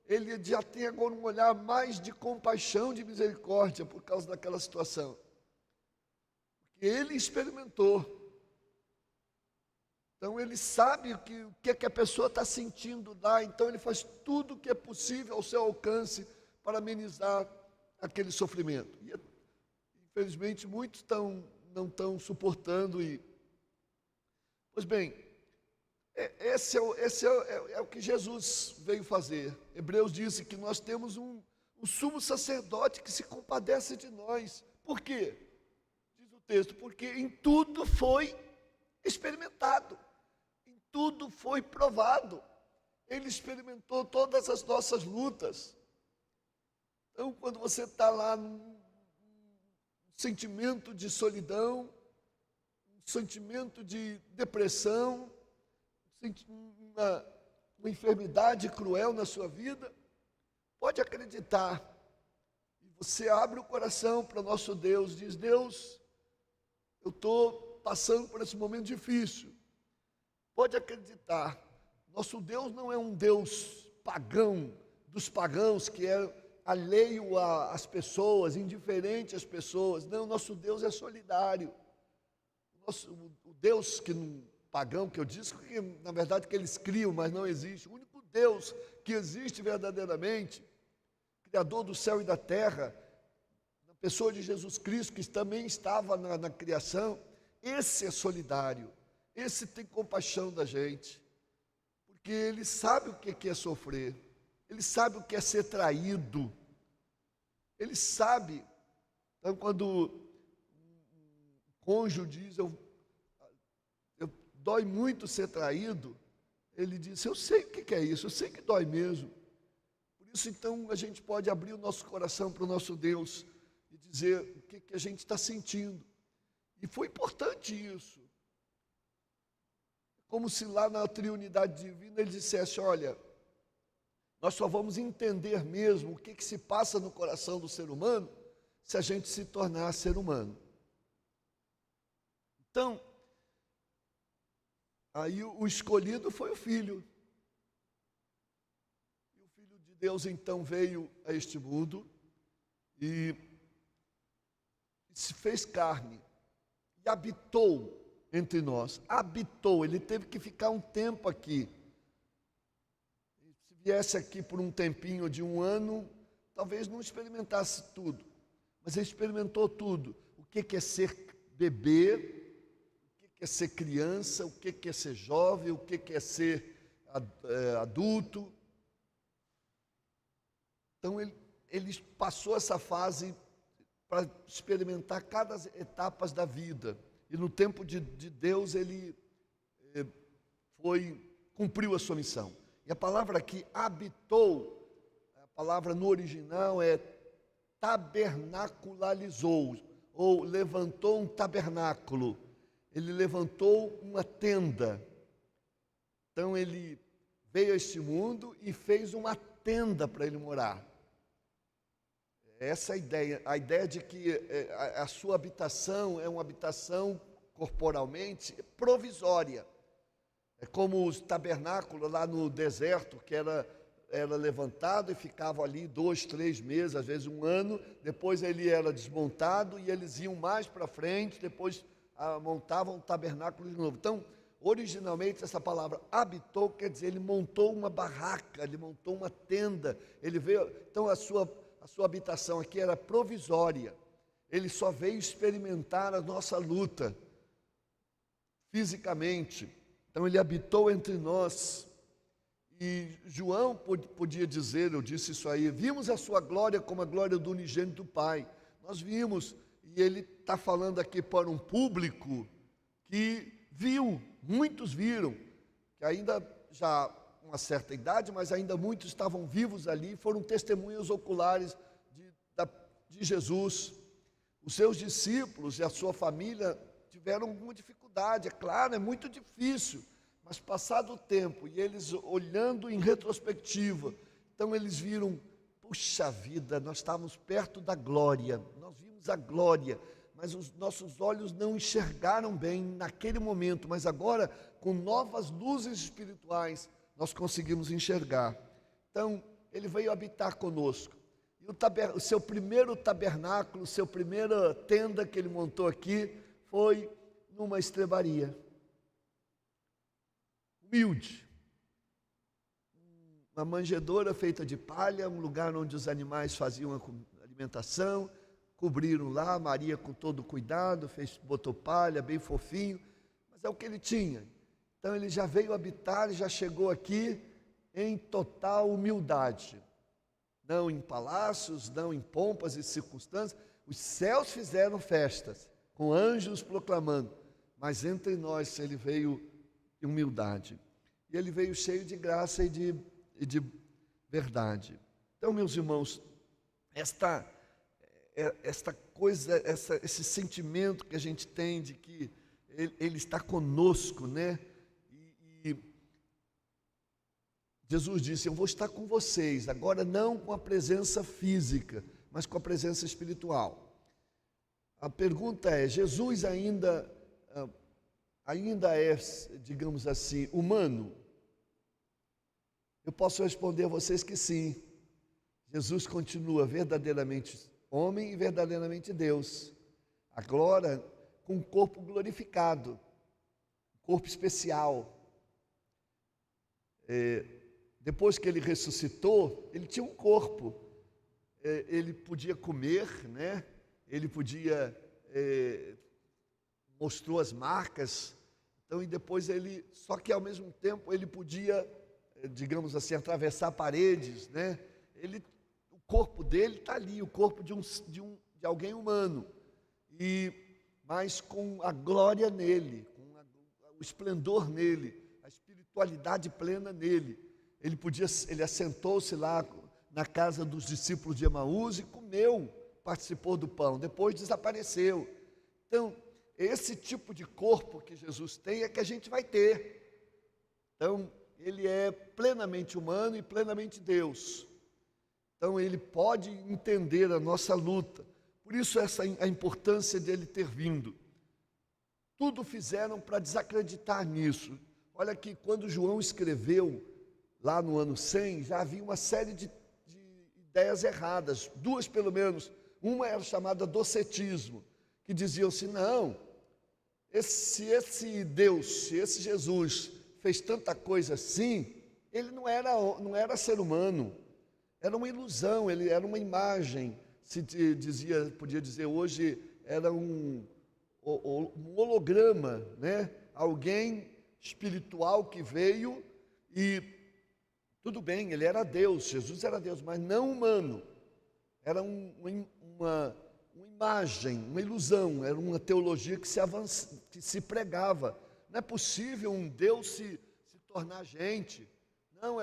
ele já tem agora um olhar mais de compaixão, de misericórdia por causa daquela situação. Porque ele experimentou. Então ele sabe o que a pessoa está sentindo lá, então ele faz tudo o que é possível ao seu alcance para amenizar aquele sofrimento. E, infelizmente, muitos não estão suportando. Pois bem, esse é o que Jesus veio fazer. Hebreus disse que nós temos um sumo sacerdote que se compadece de nós. Por quê? Diz o texto, porque em tudo foi experimentado. Tudo foi provado. Ele experimentou todas as nossas lutas. Então, quando você está lá num sentimento de solidão, um sentimento de depressão, uma enfermidade cruel na sua vida, pode acreditar. E você abre o coração para o nosso Deus, diz, Deus, eu estou passando por esse momento difícil. Pode acreditar, nosso Deus não é um Deus pagão, dos pagãos, que é alheio às pessoas, indiferente às pessoas. Não, nosso Deus é solidário. O Deus pagão, que eu disse que na verdade que eles criam, mas não existe. O único Deus que existe verdadeiramente, Criador do céu e da terra, na pessoa de Jesus Cristo, que também estava na criação, esse é solidário. Esse tem compaixão da gente, porque ele sabe o que é sofrer, ele sabe o que é ser traído, ele sabe. Então, quando o cônjuge diz, dói muito ser traído, ele disse: eu sei o que é isso, eu sei que dói mesmo. Por isso, então, a gente pode abrir o nosso coração para o nosso Deus e dizer o que a gente está sentindo. E foi importante isso. Como se lá na triunidade divina ele dissesse: olha, nós só vamos entender mesmo o que se passa no coração do ser humano se a gente se tornar ser humano. Então, aí o escolhido foi o Filho. E o Filho de Deus então veio a este mundo e se fez carne e habitou entre nós. Habitou, ele teve que ficar um tempo aqui. Se viesse aqui por um tempinho de 1 ano, talvez não experimentasse tudo, mas ele experimentou tudo. O que é ser bebê, o que é ser criança, o que é ser jovem, o que é ser adulto. Então ele passou essa fase para experimentar cada etapa da vida. E no tempo de Deus ele cumpriu a sua missão. E a palavra aqui, habitou, a palavra no original é tabernacularizou, ou levantou um tabernáculo. Ele levantou uma tenda. Então ele veio a este mundo e fez uma tenda para ele morar. Essa é a ideia de que a sua habitação é uma habitação corporalmente provisória. É como os tabernáculos lá no deserto, que era levantado e ficava ali 2, 3 meses, às vezes 1 ano, depois ele era desmontado e eles iam mais para frente, depois montavam um tabernáculo de novo. Então, originalmente essa palavra habitou quer dizer ele montou uma barraca, ele montou uma tenda, ele veio, então a sua habitação aqui era provisória. Ele só veio experimentar a nossa luta fisicamente. Então ele habitou entre nós. E João podia dizer, eu disse isso aí, vimos a sua glória como a glória do unigênito do Pai. Nós vimos, e ele está falando aqui para um público que viu, muitos viram, que ainda já uma certa idade, mas ainda muitos estavam vivos ali, foram testemunhas oculares de Jesus. Os seus discípulos e a sua família tiveram alguma dificuldade, é claro, é muito difícil, mas passado o tempo, e eles olhando em retrospectiva, então eles viram, puxa vida, nós estávamos perto da glória, nós vimos a glória, mas os nossos olhos não enxergaram bem naquele momento, mas agora, com novas luzes espirituais, nós conseguimos enxergar. Então, ele veio habitar conosco. E o seu primeiro tabernáculo, sua primeira tenda que ele montou aqui, foi numa estrebaria. Humilde. Uma manjedoura feita de palha, um lugar onde os animais faziam a alimentação, cobriram lá, Maria com todo cuidado, botou palha, bem fofinho, mas é o que ele tinha. Então ele já veio habitar, já chegou aqui em total humildade. Não em palácios, não em pompas e circunstâncias. Os céus fizeram festas, com anjos proclamando, mas entre nós ele veio em humildade. E ele veio cheio de graça e de verdade. Então, meus irmãos, esta coisa, esse sentimento que a gente tem de que ele está conosco, né? E Jesus disse, eu vou estar com vocês, agora não com a presença física, mas com a presença espiritual. A pergunta é, Jesus ainda é, digamos assim, humano? Eu posso responder a vocês que sim. Jesus continua verdadeiramente homem e verdadeiramente Deus. Agora, com um corpo glorificado, um corpo especial. Depois que ele ressuscitou, ele tinha um corpo. Ele podia comer, né? Ele podia... mostrou as marcas. Então, e depois ele... Só que, ao mesmo tempo, ele podia, digamos assim, atravessar paredes, né? O corpo dele está ali, o corpo de alguém humano, mas com a glória nele, com o esplendor nele, a espiritualidade espiritualidade plena nele. Ele assentou-se lá na casa dos discípulos de Emaús e comeu, participou do pão, depois desapareceu. Então, esse tipo de corpo que Jesus tem é que a gente vai ter. Então, ele é plenamente humano e plenamente Deus. Então, ele pode entender a nossa luta. Por isso, a importância dele ter vindo. Tudo fizeram para desacreditar nisso. Olha que quando João escreveu, lá no ano 100, já havia uma série de ideias erradas, duas pelo menos. Uma era chamada docetismo, que diziam assim, não, se esse Deus, se esse Jesus fez tanta coisa assim, ele não era ser humano, era uma ilusão, ele era uma imagem, podia dizer hoje, era um holograma, né? Alguém espiritual que veio e tudo bem, ele era Deus, Jesus era Deus, mas não humano. Era uma imagem, uma ilusão, era uma teologia que se pregava. Não é possível um Deus se tornar gente. Não,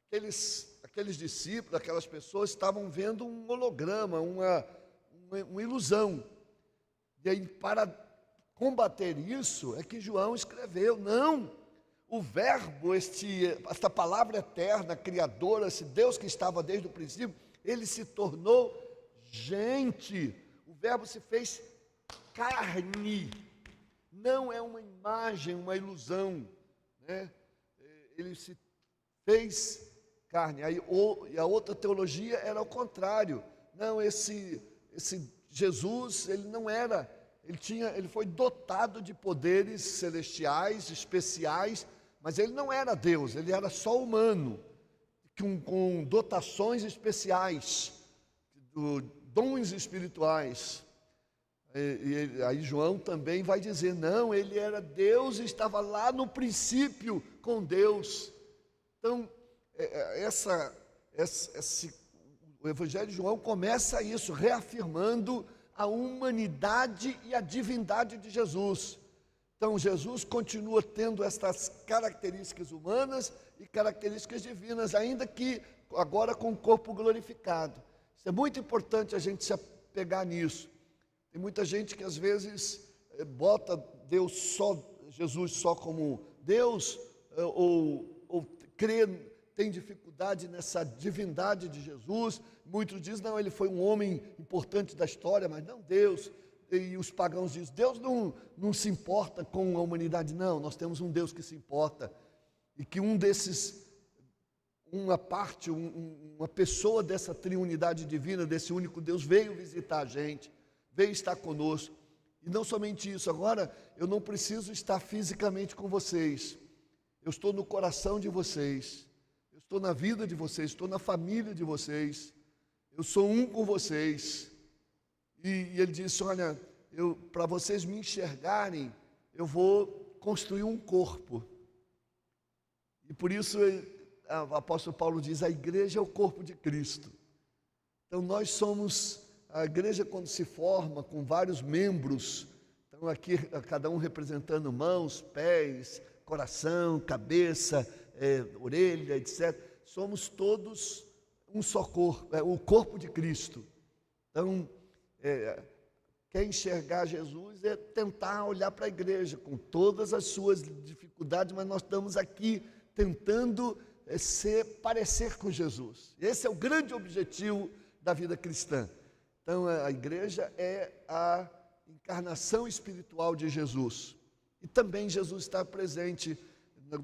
aqueles discípulos, aquelas pessoas estavam vendo um holograma, uma ilusão. E aí, para combater isso, é que João escreveu, não, o verbo, esta palavra eterna, criadora, esse Deus que estava desde o princípio, ele se tornou gente, o verbo se fez carne, não é uma imagem, uma ilusão, né? Ele se fez carne. E a outra teologia era o contrário, não, esse Jesus, ele não era, ele foi dotado de poderes celestiais, especiais, mas ele não era Deus, ele era só humano, com dotações especiais, dons espirituais. E aí João também vai dizer, não, ele era Deus e estava lá no princípio com Deus. Então, o Evangelho de João começa isso, reafirmando a humanidade e a divindade de Jesus. Então, Jesus continua tendo estas características humanas e características divinas, ainda que agora com o corpo glorificado. Isso é muito importante a gente se apegar nisso. Tem muita gente que às vezes bota Jesus só como Deus, ou tem dificuldade nessa divindade de Jesus. Muitos dizem, não, ele foi um homem importante da história, mas não Deus. E os pagãos dizem, Deus não se importa com a humanidade. Não, nós temos um Deus que se importa. E que uma pessoa dessa triunidade divina, desse único Deus, veio visitar a gente, veio estar conosco. E não somente isso, agora eu não preciso estar fisicamente com vocês. Eu estou no coração de vocês. Eu estou na vida de vocês, estou na família de vocês. Eu sou um com vocês. E ele disse, olha, para vocês me enxergarem, eu vou construir um corpo. E por isso o apóstolo Paulo diz, a igreja é o corpo de Cristo. Então nós somos, a igreja quando se forma com vários membros, então aqui cada um representando mãos, pés, coração, cabeça, orelha, etc. Somos todos um só corpo, o corpo de Cristo. Então, quer enxergar Jesus é tentar olhar para a igreja com todas as suas dificuldades, mas nós estamos aqui tentando parecer com Jesus. Esse é o grande objetivo da vida cristã. Então, a igreja é a encarnação espiritual de Jesus. E também Jesus está presente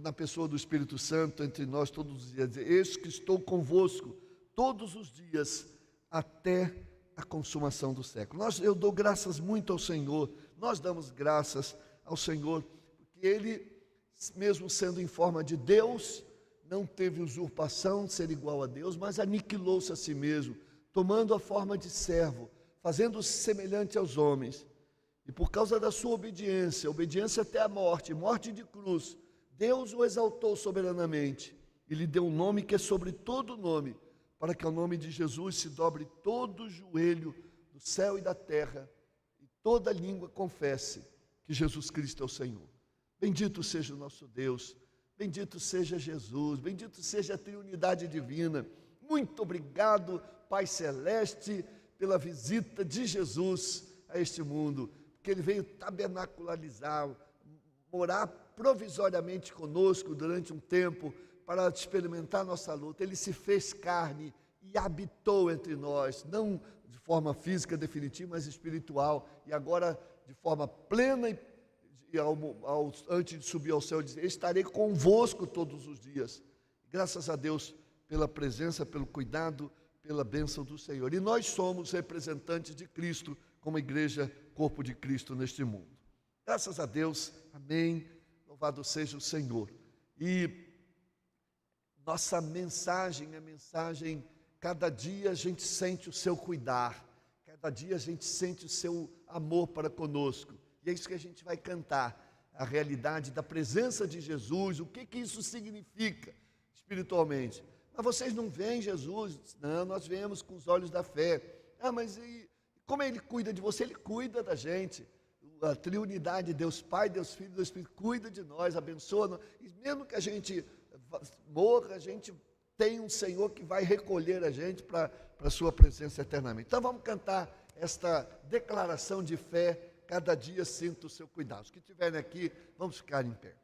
na pessoa do Espírito Santo entre nós todos os dias. Eis que estou convosco todos os dias até a consumação do século. Eu dou graças muito ao Senhor, nós damos graças ao Senhor, porque Ele, mesmo sendo em forma de Deus, não teve usurpação de ser igual a Deus, mas aniquilou-se a si mesmo, tomando a forma de servo, fazendo-se semelhante aos homens. E por causa da sua obediência até a morte de cruz, Deus o exaltou soberanamente e lhe deu um nome que é sobre todo nome, para que ao nome de Jesus se dobre todo o joelho do céu e da terra, e toda língua confesse que Jesus Cristo é o Senhor. Bendito seja o nosso Deus, bendito seja Jesus, bendito seja a Trindade Divina. Muito obrigado, Pai Celeste, pela visita de Jesus a este mundo, porque Ele veio tabernacularizar, morar provisoriamente conosco durante um tempo, para experimentar nossa luta. Ele se fez carne e habitou entre nós, não de forma física definitiva, mas espiritual, e agora de forma plena, e antes de subir ao céu, dizer: estarei convosco todos os dias. Graças a Deus pela presença, pelo cuidado, pela bênção do Senhor. E nós somos representantes de Cristo, como igreja, corpo de Cristo neste mundo. Graças a Deus, amém, louvado seja o Senhor. E nossa mensagem é mensagem, cada dia a gente sente o seu cuidar, cada dia a gente sente o seu amor para conosco. E é isso que a gente vai cantar, a realidade da presença de Jesus, o que isso significa espiritualmente. Mas vocês não veem Jesus? Não, nós vemos com os olhos da fé. Mas como Ele cuida de você? Ele cuida da gente. A Trindade, Deus Pai, Deus Filho, Deus Espírito, cuida de nós, abençoa nós. E mesmo que a gente morra, a gente tem um Senhor que vai recolher a gente para a sua presença eternamente. Então vamos cantar esta declaração de fé: cada dia sinto o seu cuidado. Os que estiverem aqui, vamos ficar em pé.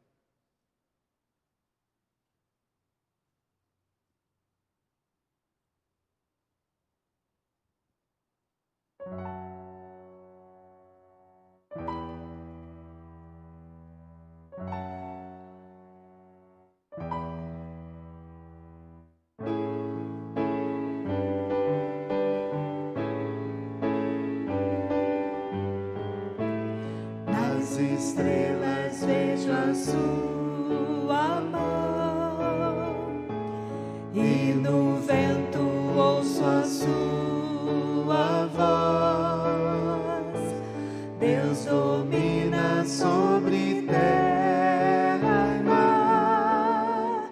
Nas estrelas vejo a sua mão, e no vento ouço a sua voz. Deus domina sobre terra e mar,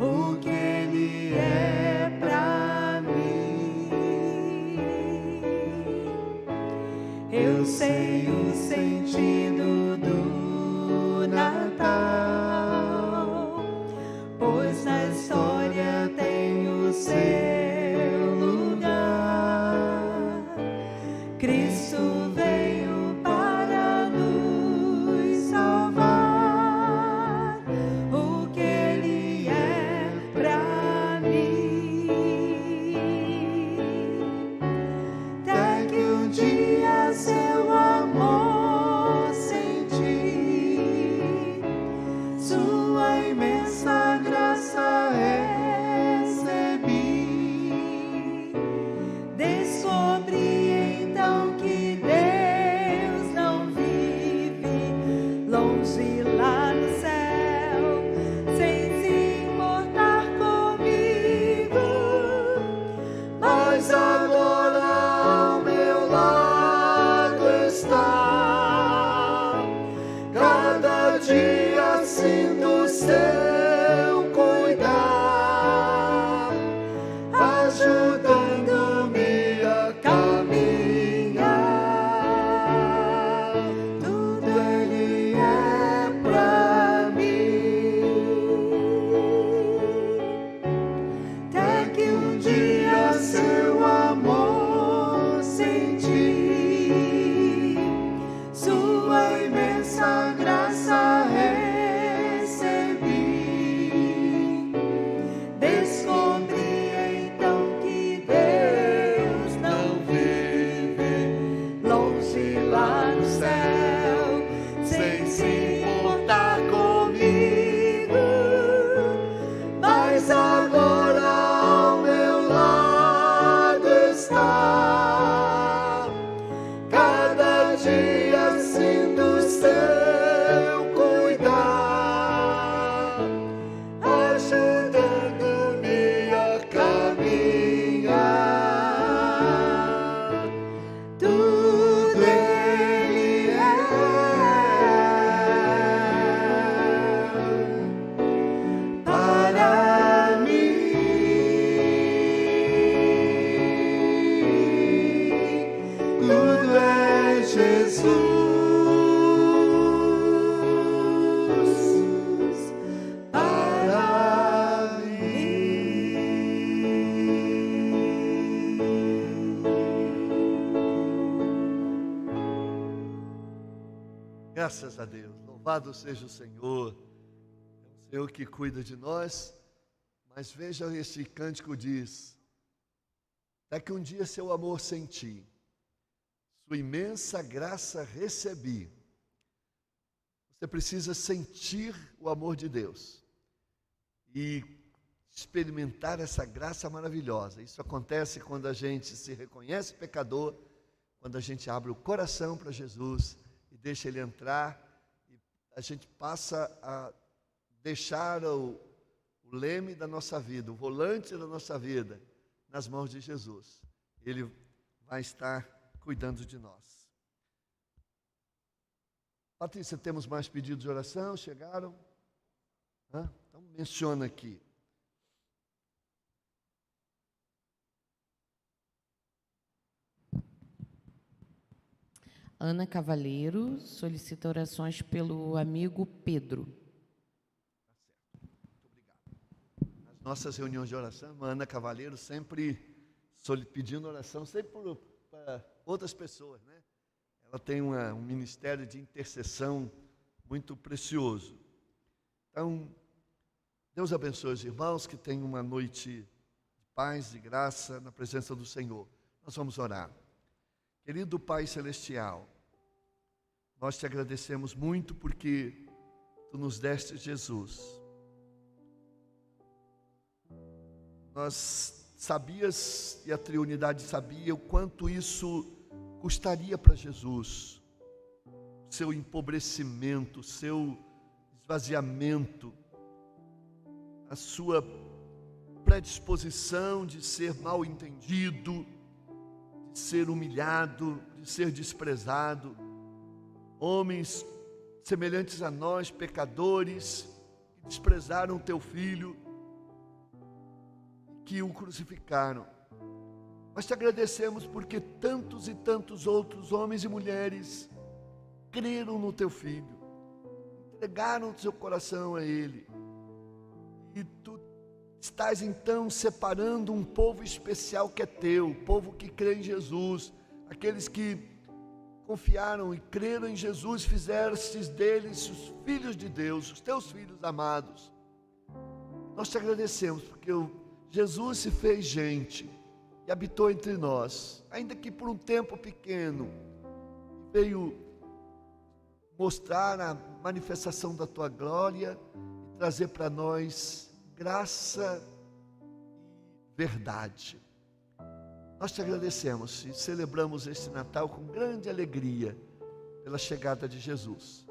o que Ele é pra mim. Eu sei o sentido do Natal, pois na história tem o seu lugar. Cristo veio para nos salvar, o que Ele é pra mim. Até que um dia seu amor senti, sua imensa graça recebi. Descobri então que Deus não vive longe lá no céu, sem se importar comigo, mas agora ao meu lado está. Cada dia sinto seu cuidar, ajudando-me a caminhar. Tudo Ele é pra mim. Até que um dia seu amor senti, sua imensa graça recebi. Graças a Deus. Louvado seja o Senhor. É o Senhor que cuida de nós. Mas veja, esse cântico diz: até que um dia seu amor senti, sua imensa graça recebi. Você precisa sentir o amor de Deus e experimentar essa graça maravilhosa. Isso acontece quando a gente se reconhece pecador, quando a gente abre o coração para Jesus e deixa Ele entrar, e a gente passa a deixar o leme da nossa vida, o volante da nossa vida, nas mãos de Jesus. Ele vai estar cuidando de nós. Patrícia, temos mais pedidos de oração? Chegaram? Então menciona aqui. Ana Cavalheiro solicita orações pelo amigo Pedro. Nas nossas reuniões de oração, a Ana Cavalheiro sempre pedindo oração, sempre para outras pessoas, né? Ela tem um ministério de intercessão muito precioso. Então, Deus abençoe os irmãos, que tenham uma noite de paz e graça na presença do Senhor. Nós vamos orar. Querido Pai Celestial, nós te agradecemos muito porque Tu nos deste Jesus. Nós sabias, e a Triunidade sabia, o quanto isso custaria para Jesus. Seu empobrecimento, seu esvaziamento, a sua predisposição de ser mal entendido, de ser humilhado, de ser desprezado. Homens semelhantes a nós, pecadores, que desprezaram Teu Filho, que o crucificaram. Nós te agradecemos porque tantos e tantos outros homens e mulheres creram no Teu Filho, entregaram o seu coração a Ele. E Tu estás então separando um povo especial que é Teu, o povo que crê em Jesus, aqueles que confiaram e creram em Jesus, fizestes deles os filhos de Deus, os Teus filhos amados. Nós te agradecemos porque Jesus se fez gente e habitou entre nós, ainda que por um tempo pequeno, veio mostrar a manifestação da Tua glória e trazer para nós graça e verdade. Nós te agradecemos e celebramos este Natal com grande alegria pela chegada de Jesus.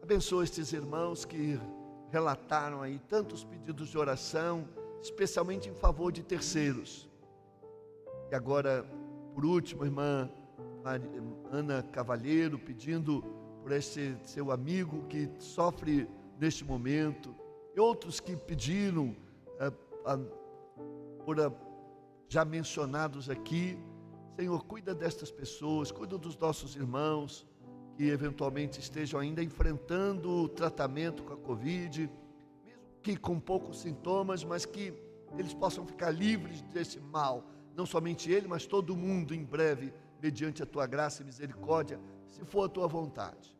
Abençoa estes irmãos que relataram aí tantos pedidos de oração, especialmente em favor de terceiros. E agora, por último, a irmã Ana Cavalheiro pedindo por esse seu amigo que sofre neste momento, e outros que pediram já mencionados aqui. Senhor, cuida destas pessoas, cuida dos nossos irmãos que eventualmente estejam ainda enfrentando o tratamento com a Covid, mesmo que com poucos sintomas, mas que eles possam ficar livres desse mal, não somente ele, mas todo mundo em breve, mediante a Tua graça e misericórdia, se for a Tua vontade.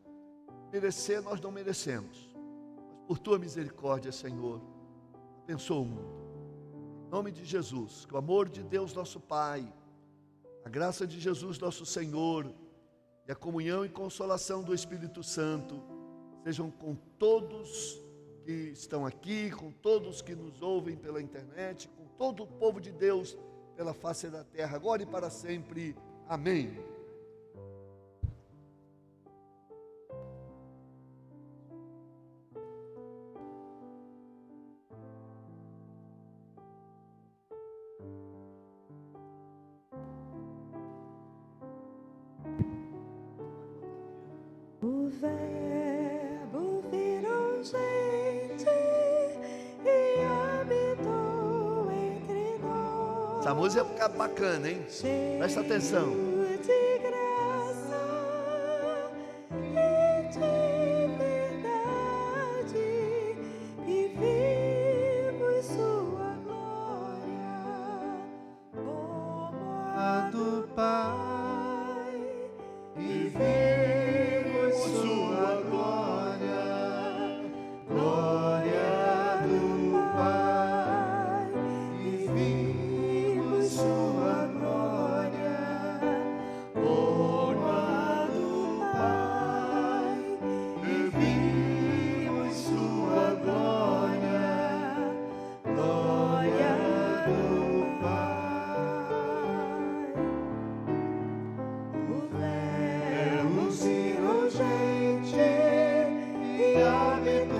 Merecer nós não merecemos, mas por Tua misericórdia, Senhor, abençoa o mundo. Em nome de Jesus, que o amor de Deus nosso Pai, a graça de Jesus nosso Senhor e a comunhão e consolação do Espírito Santo sejam com todos que estão aqui, com todos que nos ouvem pela internet, com todo o povo de Deus pela face da terra, agora e para sempre. Amém. O Verbo virou gente e habitou entre nós. Essa música vai ficar bacana, hein? Presta atenção. Cheio de graça e de verdade, e vimos sua glória como A do Pai, e vimos sua glória. sabedoria.